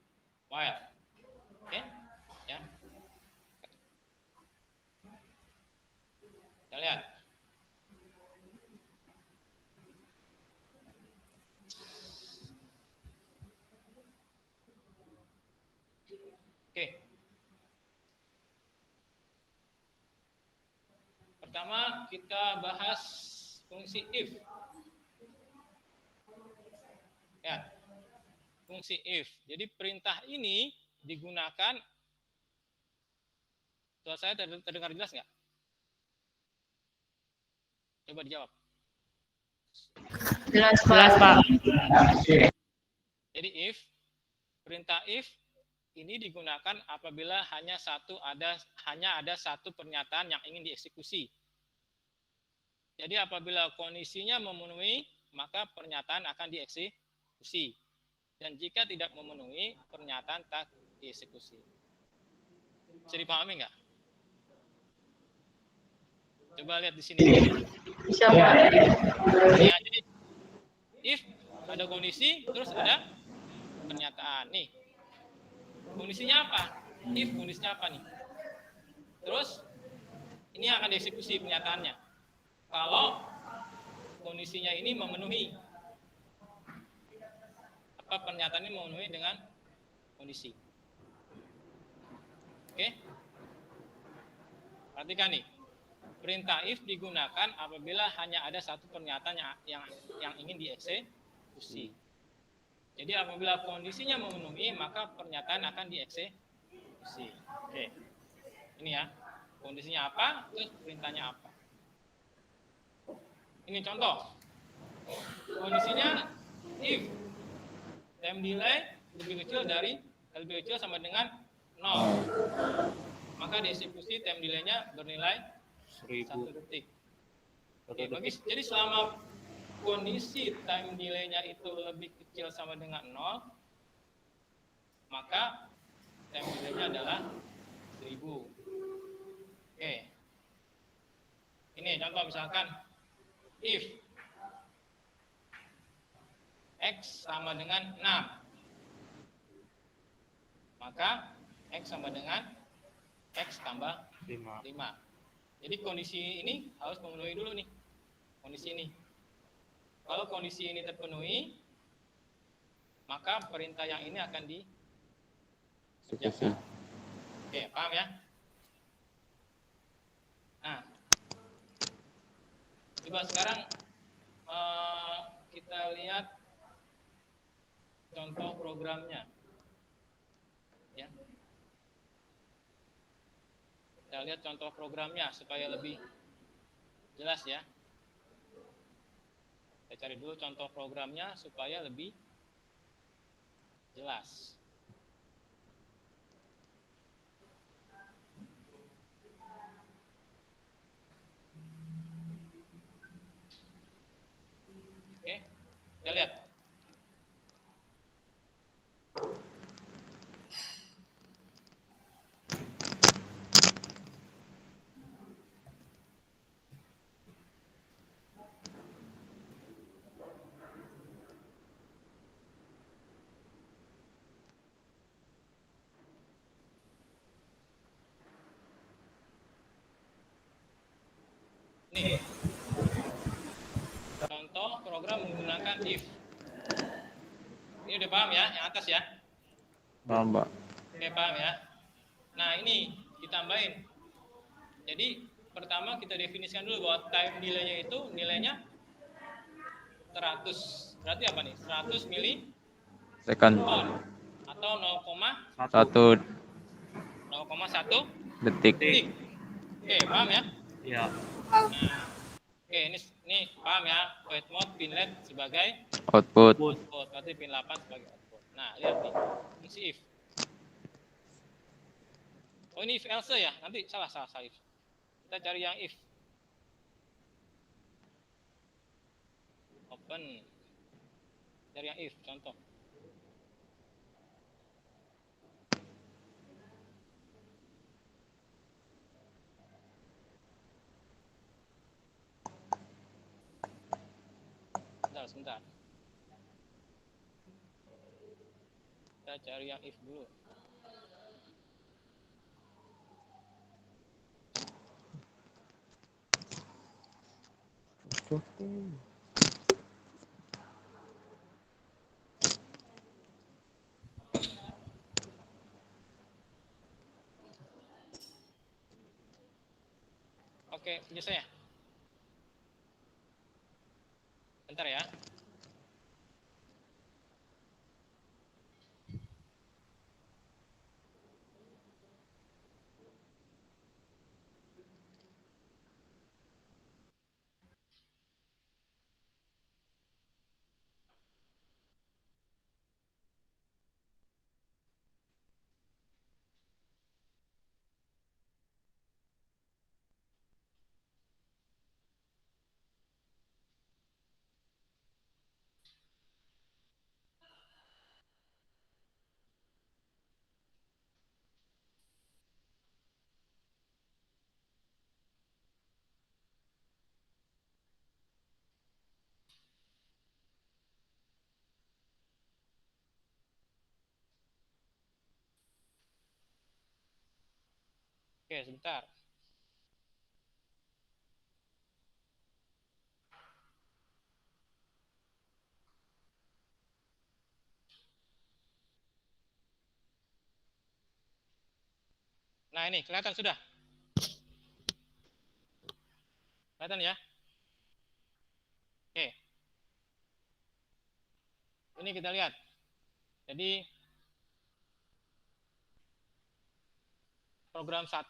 while. Oke, ya. Kita lihat. Oke. Pertama kita bahas fungsi if. Ya. Fungsi if. Jadi perintah ini digunakan. Suara saya terdengar jelas nggak? Coba dijawab. Jelas, Pak. Jadi perintah if ini digunakan apabila hanya ada satu pernyataan yang ingin dieksekusi. Jadi apabila kondisinya memenuhi, maka pernyataan akan dieksekusi. Dan jika tidak memenuhi, pernyataan tak dieksekusi. Bisa dipahami nggak? Coba lihat di sini. Bisa, Pak. Ya, jadi if ada kondisi, terus ada pernyataan. Nih, kondisinya apa? If kondisinya apa nih? Terus ini akan dieksekusi pernyataannya. Kalau kondisinya ini memenuhi, apa pernyataan ini memenuhi dengan kondisi. Oke? Perhatikan nih. Perintah if digunakan apabila hanya ada satu pernyataan yang ingin dieksekusi. Jadi apabila kondisinya memenuhi, maka pernyataan akan dieksekusi. Oke. Ini ya. Kondisinya apa, terus perintahnya apa. Ini contoh. Kondisinya if time delay lebih kecil sama dengan 0. Maka dieksekusi time delay-nya bernilai 1 detik. Oke, bagus. Jadi selama kondisi time delay-nya itu lebih kecil sama dengan 0, maka time delay-nya adalah 1000. Oke. Ini contoh misalkan if X sama dengan 6, maka X sama dengan X tambah 5. Jadi kondisi ini harus memenuhi dulu nih. Kondisi ini. Kalau kondisi ini terpenuhi, maka perintah yang ini akan dikerjakan. Oke, paham ya? Nah, coba sekarang kita lihat contoh programnya. Ya. Kita lihat contoh programnya supaya lebih jelas ya. Kita cari dulu contoh programnya supaya lebih jelas. Kita lihat. Nih, contoh program menggunakan if. Ini udah paham ya, yang atas ya? Paham, Pak. Oke, paham ya? Nah, ini ditambahin. Jadi, pertama kita definisikan dulu bahwa time delay-nya itu nilainya 100. Berarti apa nih? 100 Second. atau 1 0,1 detik. detik. Oke, paham ya? Iya. Nah, oke, ini paham ya? Wait mode pinlet sebagai Output. output, berarti pin 8 sebagai output. Nah, lihat nih, fungsi if. Oh, ini if else ya? Nanti salah if. Kita cari yang if. Open. Cari yang if, contoh. Sebentar. Kita cari yang if dulu. Oke, biasanya. Bentar ya. Oke, sebentar. Nah, ini kelihatan sudah. Kelihatan ya? Oke. Ini kita lihat. Jadi program 1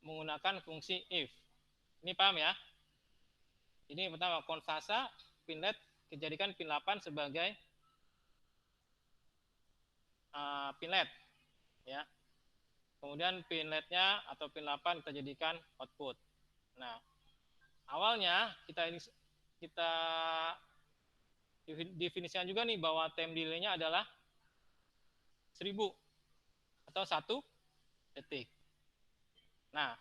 menggunakan fungsi if. Ini paham ya? Ini pertama konstasa pinlet dijadikan pin 8 sebagai pinlet ya. Kemudian pinletnya atau pin 8 kita jadikan output. Nah, awalnya kita definisikan juga nih bahwa time delay-nya adalah 1000 atau 1 detik. Nah,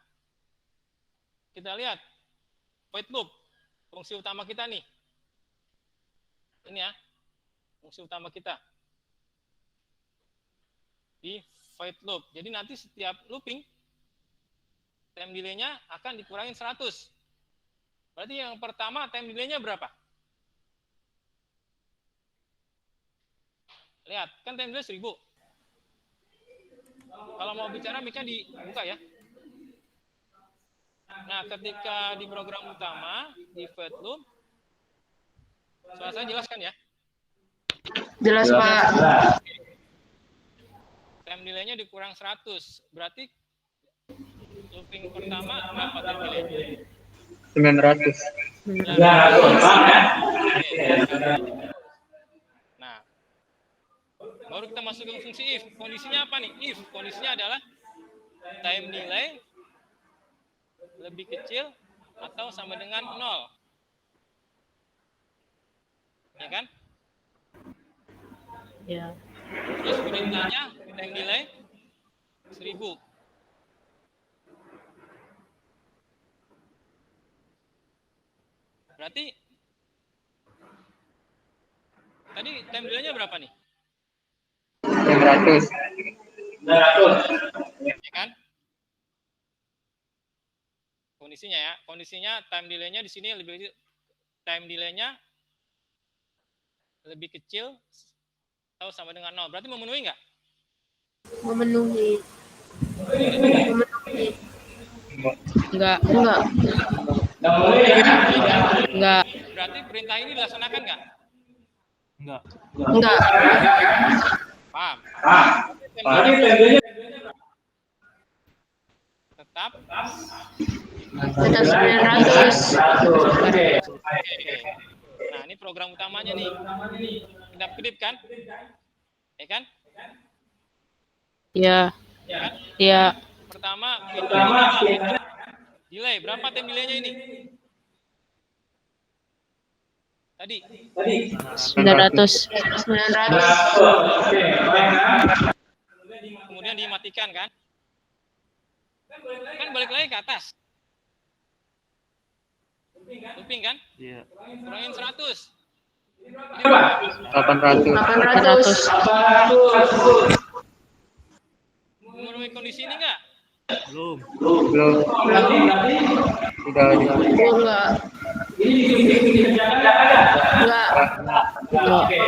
kita lihat void loop, fungsi utama kita nih. Ini ya, fungsi utama kita. Di void loop. Jadi nanti setiap looping, time delay-nya akan dikurangin 100. Berarti yang pertama time delay-nya berapa? Lihat, kan time delay 1000. Kalau mau bicara mic-nya dibuka ya. Nah, ketika di program utama, di void loop, suara saya jelaskan ya? Jelas, Pak. Time delay-nya dikurang 100. Berarti looping pertama berapa time delay-nya? 900. Nah, baru kita masuk ke fungsi if. Kondisinya apa nih? If kondisinya adalah time delay lebih kecil atau sama dengan 0. Ya kan? Ya. Terus perintahnya time delay 1000. Berarti tadi time delay-nya berapa nih? 900. Ya kan? Kondisinya ya, kondisinya time delay-nya di sini lebih kecil atau sama dengan 0. Berarti memenuhi nggak? Memenuhi. Enggak. Berarti perintah ini dilaksanakan nggak? Enggak. Paham? Tetap 900. Oke. Nah, ini program utamanya nih. Kedap-kedip kan? Ya kan? Ya. Ya kan? Ya. Pertama, delay. Berapa time delay-nya ini? Tadi 900. kemudian dimatikan kan? Kan balik lagi ke atas. Looping kan? Iya. Kurangin 100. 800. Memenuhi kondisi ini nggak? Belum. Belum. Tidak ada. Enggak. Oke.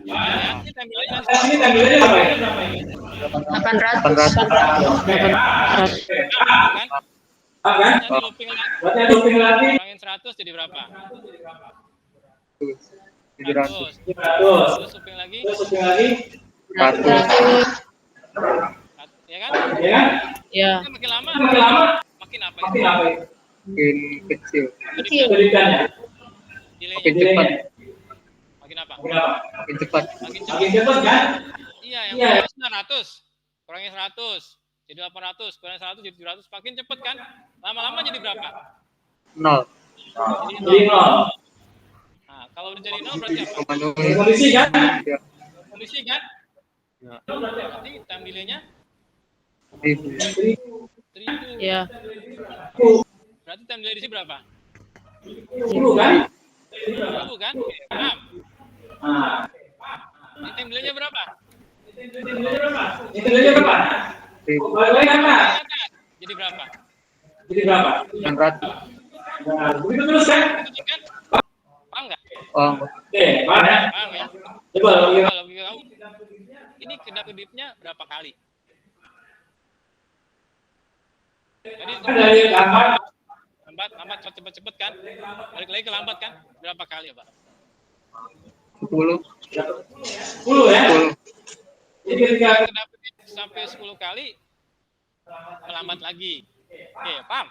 Ya, ini time delay-nya 800. kan? Looping lagi. Kurangin 100 jadi berapa? 700. Terus looping lagi. 100. Ya kan? Ya. Kan makin lama makin apa itu? Makin kecil. Delaynya Makin cepat. makin apa? Makin cepat. Makin cepat kan? Iya, yang pertama 900 kurangin 100 jadi 800 kurangin 100 jadi 700 makin cepat kan? Lama-lama jadi berapa? 0. Jadi 0. Nah, kalau udah jadi 0 berarti apa? Memenuhi. Kondisi kan? Ya. Berarti time delay-nya 1000. 1000. Ya. Berarti time delay di sini berapa? 1000 kan? 1000 kan? Paham? Ini time delay-nya berapa? 1000. Jadi berapa? 900. Betul kan? Paham nggak? Oh, Paham ya? Coba logika kamu. Ini kedap-kedipnya berapa kali? Jadi lambat cepet kan? Balik lagi ke lambat kan? Berapa kali ya, Pak? 10. 10 ya? 10. Jadi ketika kedap-kedip sampai 10 kali melambat lagi. Oke, paham?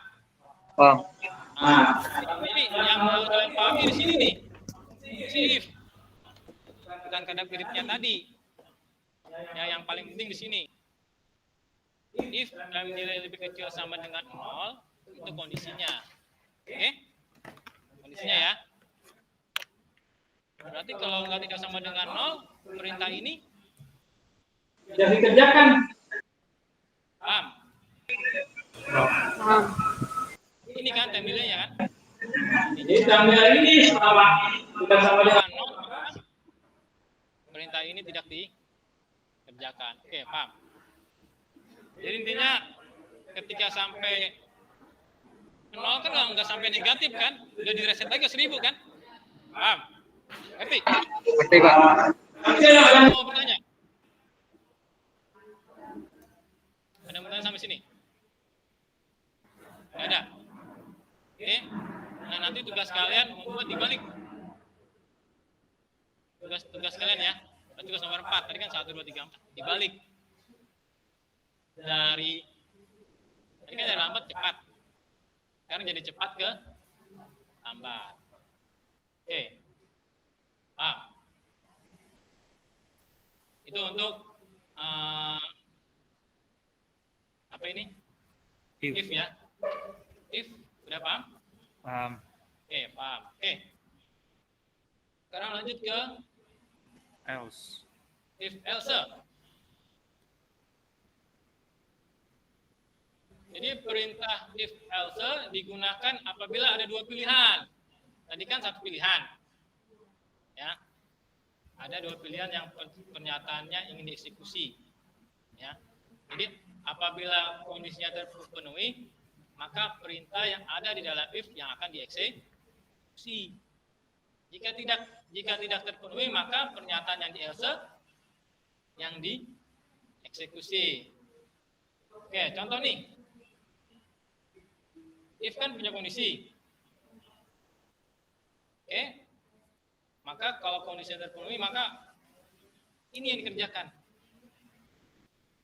Paham. Nah, ini yang mau kalian pahami di sini nih. If. Bukan kedap-kedipnya tadi. Ya, yang paling penting di sini. If time delay lebih kecil sama dengan 0, itu kondisinya. Oke? Kondisinya ya. Berarti kalau nggak tidak sama dengan 0, perintah ini tidak dikerjakan. Paham? Paham. Ini kan time delay-nya kan? Jadi time delay ini sama tidak sama dengan 0, perintah ini tidak dikerjakan. Oke, paham? Jadi intinya ketika sampai 0 kan nggak sampai negatif kan? Udah direset lagi ke 1000 kan? Paham? Ngerti? Ngerti, Pak. Ada mau bertanya? Ada yang bertanya sampai sini? Nggak ada? Oke. Nah, nanti tugas kalian membuat dibalik. Tugas kalian ya. Tugas nomor 4. Tadi kan 1, 2, 3, 4. Dibalik. Tadi kan dari lambat cepat. Sekarang jadi cepat ke lambat. Oke. Paham? Itu untuk apa ini? If ya. If udah paham? Paham. Oke, paham. Oke. Sekarang lanjut ke else. if else. Jadi perintah if else digunakan apabila ada dua pilihan. Tadi kan satu pilihan. Ya. Ada dua pilihan yang pernyataannya ingin dieksekusi. Ya. Jadi apabila kondisinya terpenuhi, maka perintah yang ada di dalam if yang akan dieksekusi. Jika tidak terpenuhi, maka pernyataan yang di else yang dieksekusi. Oke, contoh nih. If kan punya kondisi. Oke. Maka kalau kondisi terpenuhi, maka ini yang dikerjakan.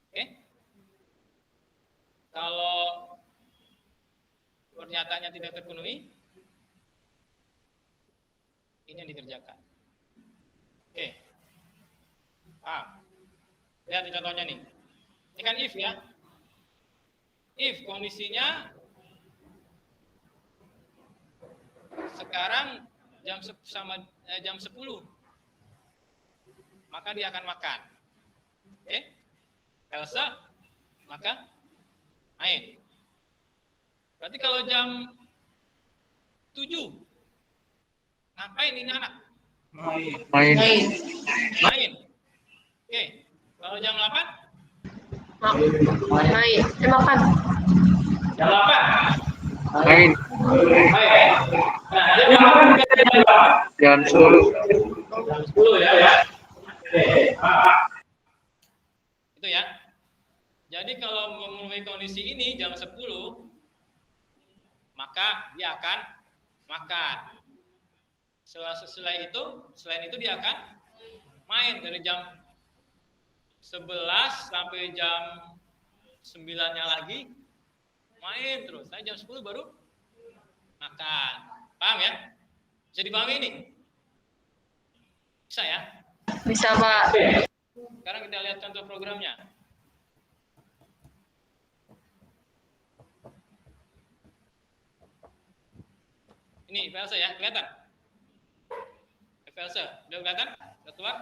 Oke. Kalau pernyataannya tidak terpenuhi, ini yang dikerjakan. Oke. Lihat di contohnya nih. Ini kan if ya. If kondisinya sekarang jam 10, maka dia akan makan. Oke. Elsa maka main. Berarti kalau jam 7 ngapain ini anak? Main. Main. Oke. Kalau jam 8? Main. Makan. Jam 8. Main. Nah, jam 8 kita jam 8. Jam 10. Jam 10 ya. Oke. Itu ya. Jadi kalau memenuhi kondisi ini jam 10, maka dia akan makan. Selain itu dia akan main dari jam 11 sampai jam 9-nya lagi main terus. Nah, jam 10 baru makan. Paham ya? Bisa dipahami ini? Bisa ya? Bisa, Pak. Sekarang kita lihat contoh programnya. Ini VLC ya, kelihatan? VLC, udah kelihatan? Udah keluar?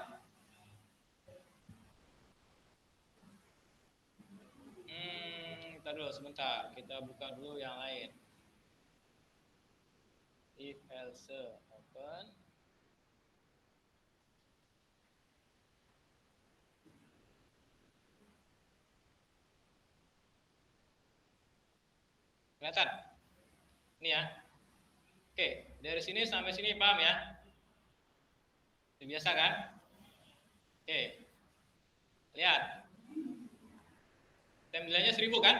Kita dulu sebentar, kita buka dulu yang lain. If else open. Kelihatan? Ini ya. Oke, dari sini sampai sini paham ya? Sudah biasa kan? Oke. Lihat. Time delay-nya 1000 kan?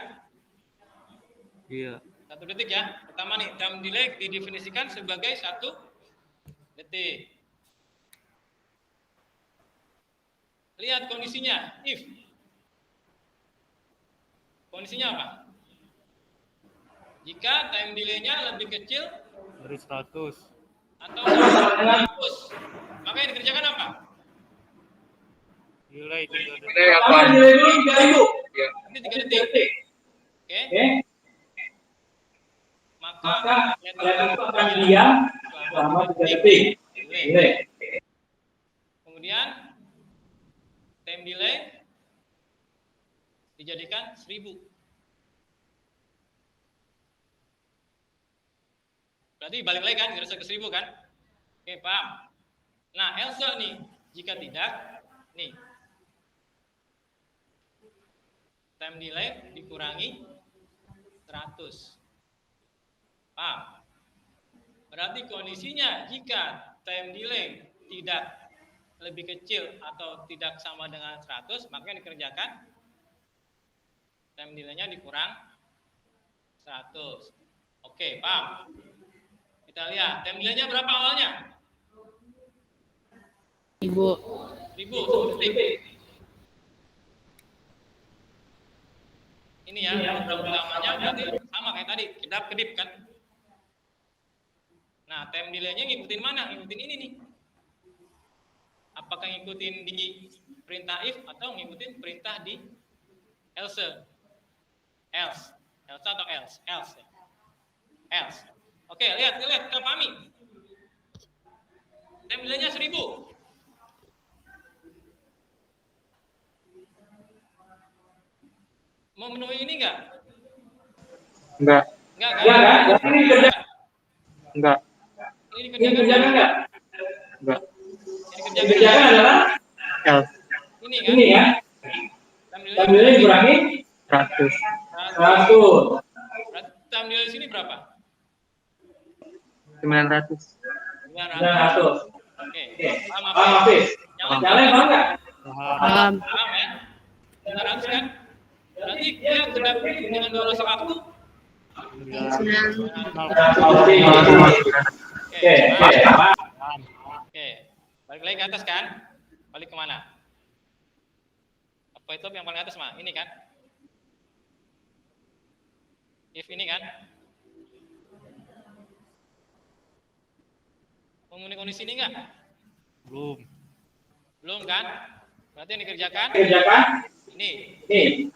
Iya. 1 detik ya. Pertama nih, time delay didefinisikan sebagai 1 detik. Lihat kondisinya, if. Kondisinya apa? Jika time delay-nya lebih kecil Dari 100. atau sama dengan 100, maka yang dikerjakan apa? Delay 3 detik. Delay apa? Delay dulu 3000. Ya. Ini 3 detik. Oke. Maka itu akan diam selama 3 detik. Delay. Kemudian time delay dijadikan 1000. Berarti balik lagi kan, dirasa ke 1000 kan? Oke, paham. Nah, else nih, jika tidak, nih. Time delay dikurangi 100. Paham? Berarti kondisinya jika time delay tidak lebih kecil atau tidak sama dengan 100, maka yang dikerjakan time delay-nya dikurang 100. Oke, paham? Kita lihat, time delay-nya berapa awalnya? 1000. 1000, 1 detik. Ini ya, program utamanya berarti sama kayak tadi, kedap-kedip kan? Nah, time delay-nya ngikutin mana? Ngikutin ini nih. Apakah ngikutin di perintah if atau ngikutin perintah di else? Else atau else? Else. Else. Oke, lihat, kita pahami. Time delay-nya 1000. Mau memenuhi ini enggak? Enggak. Enggak kan? Enggak. Ini dikerjakan enggak? Enggak. Ini dikerjakan adalah L. ini kan? Time delay dikurangi 100. 100. Berarti time delay sini berapa? 900. 900. Oke. Paham apa? Hafiz. Yang lain Yang lain paham nggak? Paham. paham ya? 900 kan? Berarti dia kedap dengan durasi waktu. Oke. Oke. Balik lagi ke atas kan? Balik kemana? Apa itu yang paling atas mah? Ini kan? If ini kan? Memenuhi kondisi ini enggak? Belum. Belum kan? Berarti yang dikerjakan? Kerjakan. Ini. Nih.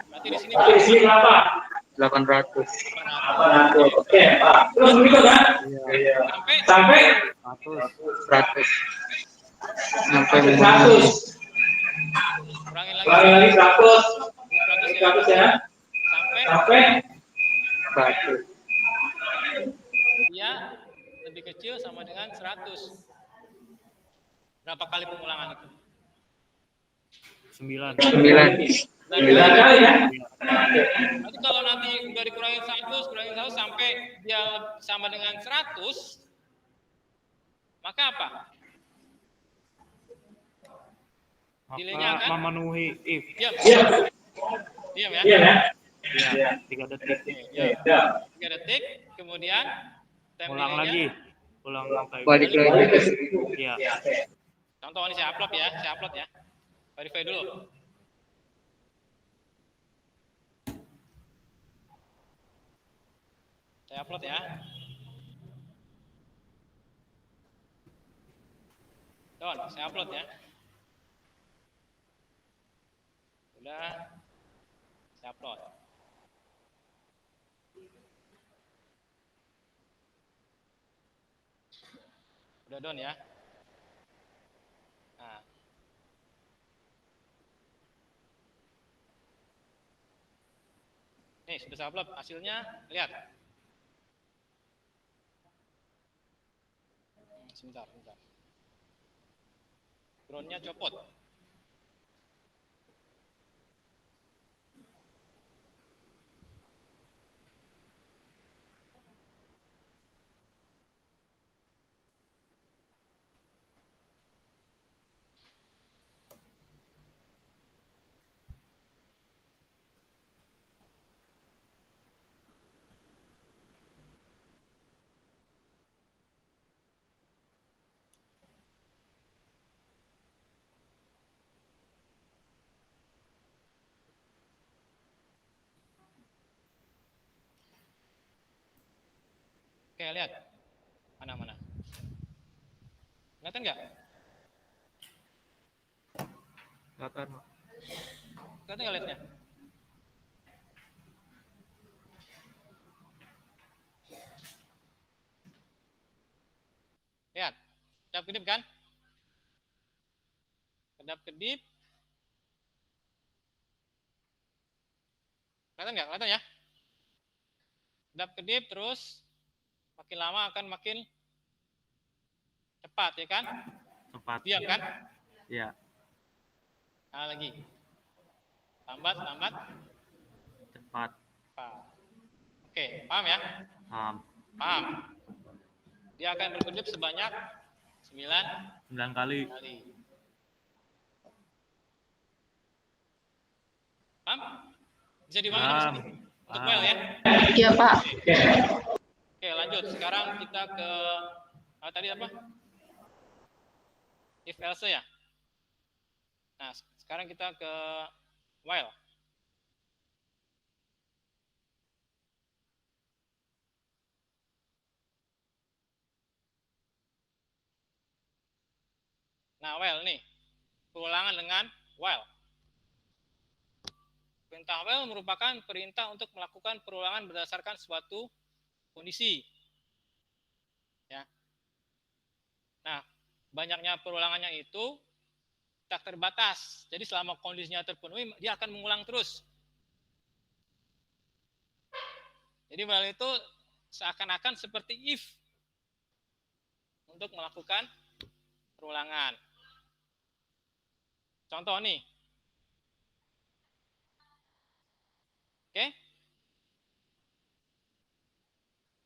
Berarti di sini Tapi di sini berapa? 800. 800. Oke, Pak. Terus berikut kan? Sampai Sampai 100. Sampai 100. kurangin Kurangin lagi lagi 100. 100 ya. 100 ya. Sampai 100. dia lebih kecil sama dengan 100. Berapa kali pengulangan itu? 9. 9. 9 kali ya. Nanti kalau nanti udah dikurangin 100 sampai dia sama dengan 100, maka apa? Delay-nya Maka akan memenuhi if. diam. Iya. Diam ya. Iya ya. Ya, 3 detik. Ya. Ya. 3 detik, kemudian time Ulang delay-nya. lagi. Ulang sampai Balik lagi ke Iya. Contoh ini saya upload ya. Verify dulu. Saya upload ya. Don, saya upload ya. Udah, saya upload. Udah Don ya. Nah. Nih, sudah saya upload. Hasilnya, lihat. Sebentar. Drone-nya copot. Oke, lihat. Mana? Kelihatan nggak? Kelihatan. Kelihatan nggak lihatnya? Lihat. Kedap-kedip kan? Kedap-kedip. Kelihatan nggak? Kelihatan ya? Kedap-kedip terus makin lama akan makin cepat ya kan? Cepat. Diam kan? Iya. Nah, lagi. Lambat. Cepat. Oke, paham ya? Paham. Dia akan berkedip sebanyak 9 kali. Paham? Bisa dipahami untuk file ya? Iya, Pak. Oke, lanjut. Sekarang kita ke tadi apa? If else ya. Nah, sekarang kita ke while. Nah, while nih. Perulangan dengan while. Perintah while merupakan perintah untuk melakukan perulangan berdasarkan suatu kondisi. Ya. Nah, banyaknya perulangannya itu tak terbatas. Jadi selama kondisinya terpenuhi, dia akan mengulang terus. Jadi while itu seakan-akan seperti if untuk melakukan perulangan. Contoh nih. Oke.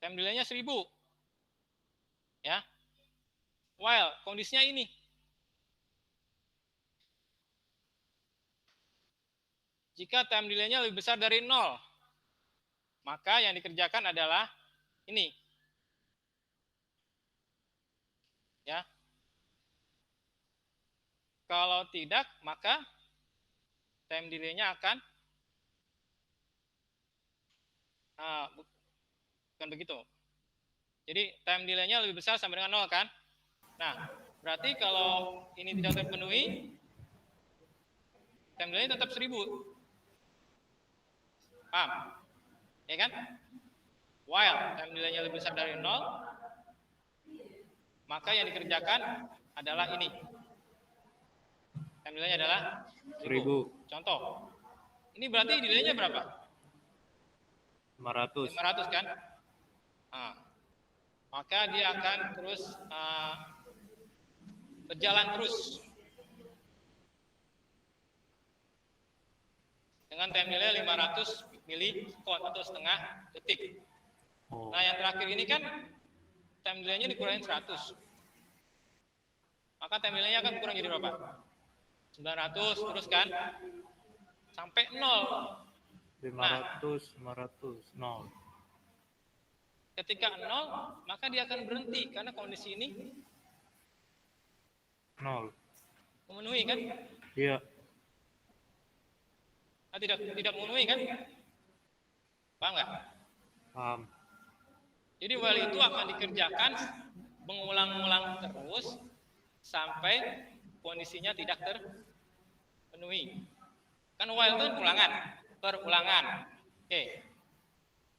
Time delay-nya 1000. Ya. While kondisinya ini. Jika time delay-nya lebih besar dari 0, maka yang dikerjakan adalah ini. Ya. Kalau tidak, maka time delay-nya akan bukan begitu. Jadi time delay-nya lebih besar sama dengan 0 kan? Nah, berarti kalau ini tidak terpenuhi, time delay-nya tetap 1000. Paham? Ya kan? While time delay-nya lebih besar dari 0, maka yang dikerjakan adalah ini. Time delay-nya adalah 1000. Contoh. Ini berarti delay-nya berapa? 500. 500 kan? Nah, maka dia akan terus berjalan terus dengan time delay 500 milikot atau setengah detik. Nah, yang terakhir ini kan time delay-nya dikurangin 100. Maka time delay-nya akan berkurang jadi berapa? 900 terus kan? Sampai 0. 500, 0. Ketika 0, maka dia akan berhenti karena kondisi ini 0. memenuhi kan? Iya. Nah, tidak memenuhi kan? Paham nggak? Paham. Jadi while itu akan dikerjakan mengulang-ulang terus sampai kondisinya tidak terpenuhi. Kan while itu perulangan. Oke.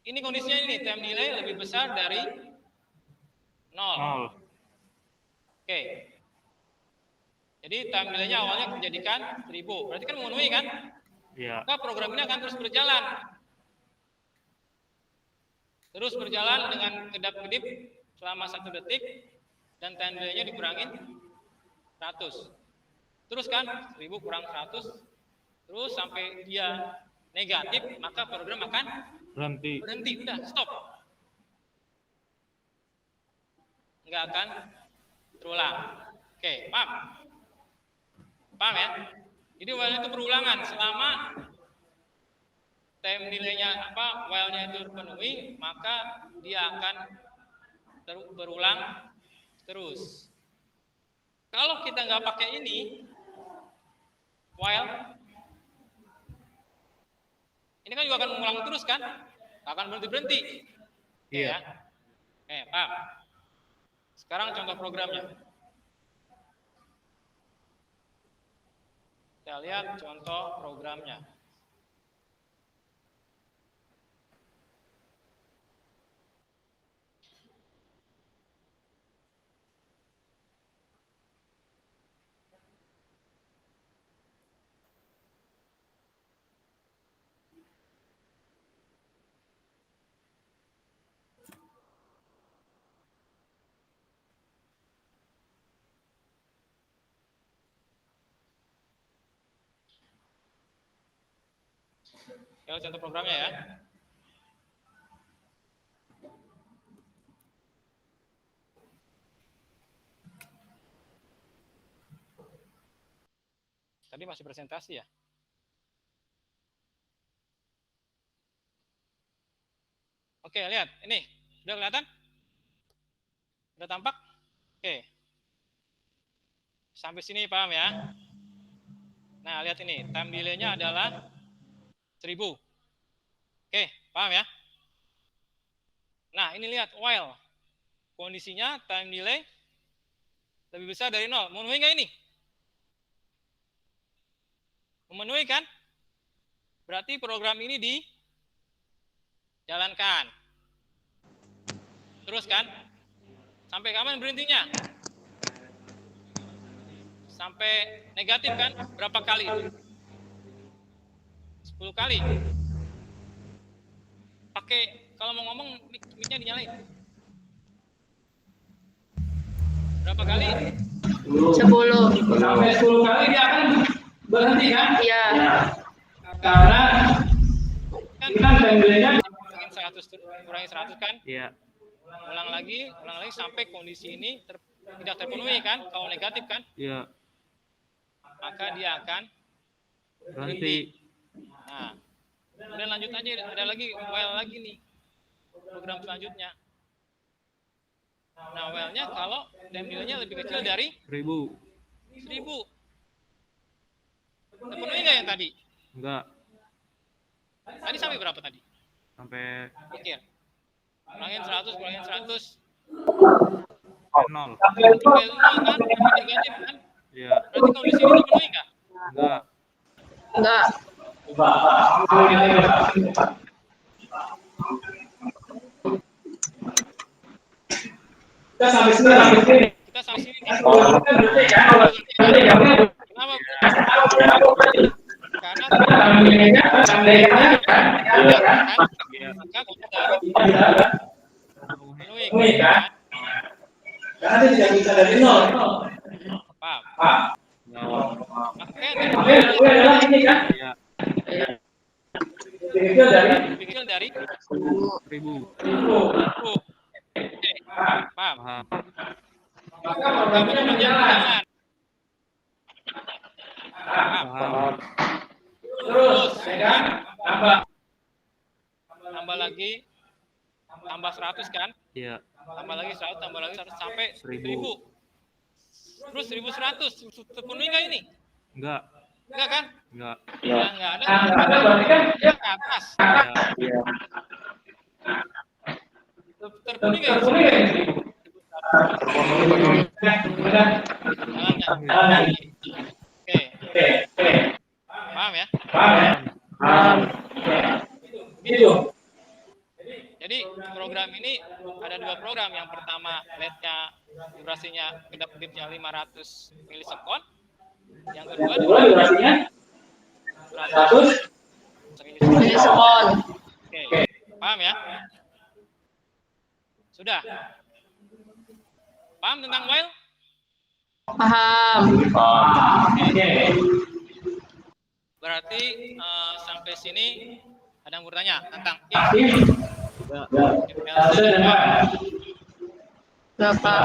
Ini kondisinya ini, time delay lebih besar dari 0. Oke. Jadi time delay-nya awalnya dijadikan 1000. Berarti kan memenuhi kan? Iya. Maka program ini akan terus berjalan. Terus berjalan dengan kedap-kedip selama 1 detik dan time delay-nya dikurangin 100. Terus kan 1000 kurang 100 terus sampai dia negatif, maka program akan berhenti, udah stop. Nggak akan terulang. Oke, paham? Paham ya? Jadi while itu berulangan selama time delay-nya while-nya itu terpenuhi, maka dia akan berulang terus. Kalau kita nggak pakai ini, while ini kan juga akan mengulang terus kan? Nggak akan berhenti-berhenti. Iya. Ya? Paham? Sekarang contoh programnya. Kita lihat contoh programnya. Ya, contoh programnya ya. Tadi masih presentasi ya? Oke, lihat. Ini. Udah kelihatan? Udah tampak? Oke. Sampai sini paham ya? Nah, lihat ini. Time delay-nya adalah 1000. Oke, paham ya? Nah, ini lihat. While. Kondisinya time delay lebih besar dari 0. Memenuhi nggak ini? Memenuhi kan? Berarti program ini dijalankan. Terus kan? Sampai kapan berhentinya? sampai negatif kan? Berapa kali itu? 10 kali. Pakai, kalau mau ngomong mic-nya dinyalain. Berapa kali? 10. Sampai 10 kali dia akan berhenti kan? Iya. Karena Kan timelinenya kurangi 100 kan? Iya. Ulang lagi sampai kondisi ini tidak terpenuhi kan? Kalau negatif kan? Iya. Maka dia akan Berhenti. Nah, kemudian lanjut aja, ada lagi while lagi nih program selanjutnya. Nah, while-nya kalau time delay-nya lebih kecil dari 1000. 1000. Terpenuhi nggak yang tadi? Enggak. Tadi sampai berapa tadi? Sampai Pikir. Kurangin 100, kurangin 100. 0. Sampai 0 kan? Sampai negatif kan? Iya. Berarti kondisi ini terpenuhi nggak? Enggak. Enggak. kita sampai sini. Kita sampai sini. Kenapa? Karena Timelinenya maka kita penuhi kan? karena dia tidak bisa dari nol. Paham? Makanya Gue adalah ini kan? Iya. Lebih kecil dari kecil dari 1000. 1000. Paham? Paham. maka programnya berjalan. Paham. Terus, ya kan? Tambah lagi, tambah 100 kan? Iya. Tambah lagi 100, tambah lagi 100 sampai 1000. 1000. Terus 1100 terpenuhi nggak ini? Enggak. Enggak kan? Enggak. Ya enggak ada. Ada berarti kan dia Ke atas. Iya. Terpenuhi nggak ini? terpenuhi kan? Jalan. Oke. Paham ya? Paham. Gitu. Jadi program ini ada dua program. Yang pertama LED-nya durasinya kedap-kedipnya 500 milisekon. Yang kedua Durasinya 100 Milisekon. Oke. Paham ya? Sudah. Paham tentang while? Paham. Oke. Berarti sampai sini ada yang bertanya tentang If if else dan while. Enggak, Pak.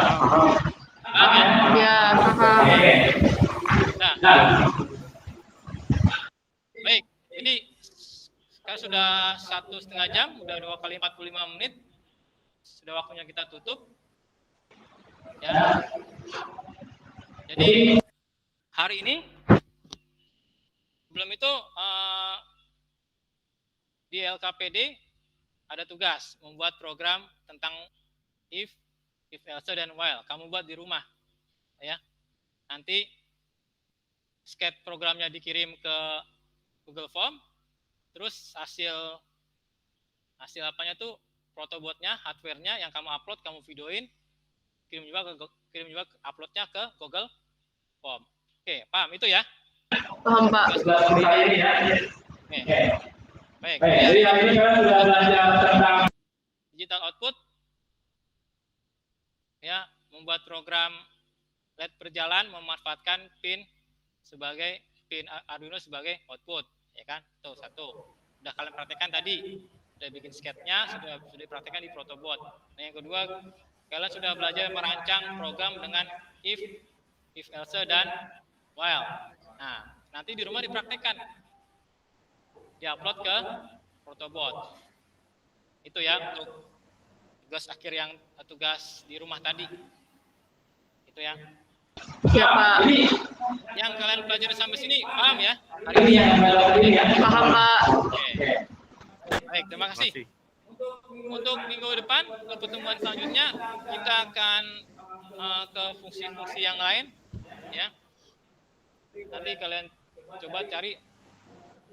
Paham ya? Ya, paham. Nah, baik. Jadi sekarang sudah 1,5 jam, udah 2 kali 45 menit. Sudah waktunya kita tutup. Ya. Jadi hari ini sebelum itu di LKPD ada tugas membuat program tentang if else dan while. Kamu buat di rumah, ya. Nanti sketch programnya dikirim ke Google Form, terus hasil apanya tuh protobotnya, hardware-nya yang kamu upload, kamu videoin, kirim juga uploadnya ke Google Form. Oke, paham itu ya? Paham, Pak. Oke. Baik. Jadi hari ini kalian sudah belajar tentang Digital output, ya, membuat program LED berjalan memanfaatkan pin Arduino sebagai output, ya kan? Tuh satu. Udah kalian praktekkan tadi, udah bikin sketch-nya, sudah dipraktekkan di protobot. Nah, yang kedua, kalian sudah belajar merancang program dengan if else dan while. Nah, nanti di rumah dipraktekkan, diupload ke protobot. Itu ya untuk tugas akhir yang tugas di rumah tadi. Itu ya. Ya, Pak. Yang kalian pelajari sampai sini paham ya? Hari ini ini. yang tadi ya. Paham, Pak. Oke. Baik, terima kasih. Untuk minggu depan, ke pertemuan selanjutnya, kita akan ke fungsi-fungsi yang lain, ya. Nanti kalian coba cari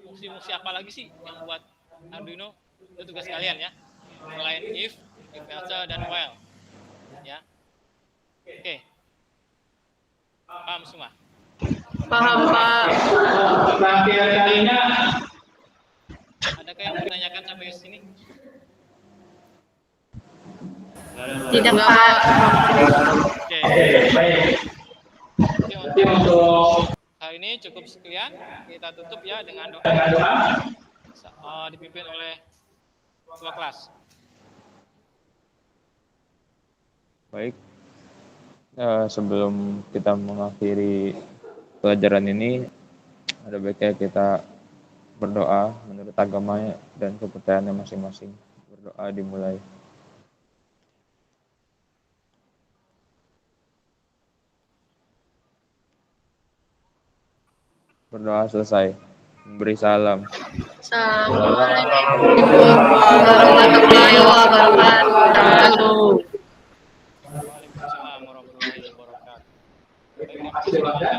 fungsi-fungsi apa lagi sih yang buat Arduino, itu tugas kalian ya. Selain if else dan while, ya. Oke. Paham semua? Paham, Pak. Terakhir kalinya. Adakah yang menanyakan sampai sini? Tidak, Enggak, Pak. Pak. Oke. Baik. Jadi Jadi untuk untuk hari ini cukup sekian. Kita tutup ya dengan doa dipimpin oleh ketua kelas. Baik, sebelum kita mengakhiri pelajaran ini, ada baiknya kita berdoa menurut agama dan kepercayaannya masing-masing. Berdoa dimulai. Berdoa selesai. Memberi salam. Assalamualaikum warahmatullahi wabarakatuh. Waalaikumsalam warahmatullahi wabarakatuh. Baik, terima kasih semuanya.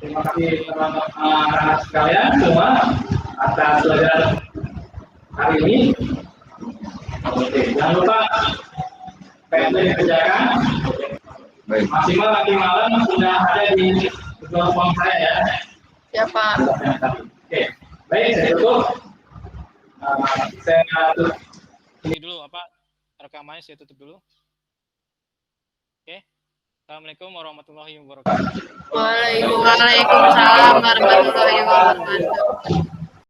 Terima kasih teman-teman sekalian semua atas pelajaran hari ini. Oke, jangan lupa PR dikerjakan. Baik. Maksimal nanti malam sudah ada di Google Form saya ya. Ya, Pak. Oke, baik saya tutup. Saya tutup. Ini dulu apa rekamannya saya tutup dulu. Oke. Assalamualaikum warahmatullahi wabarakatuh. Waalaikumsalam warahmatullahi wabarakatuh.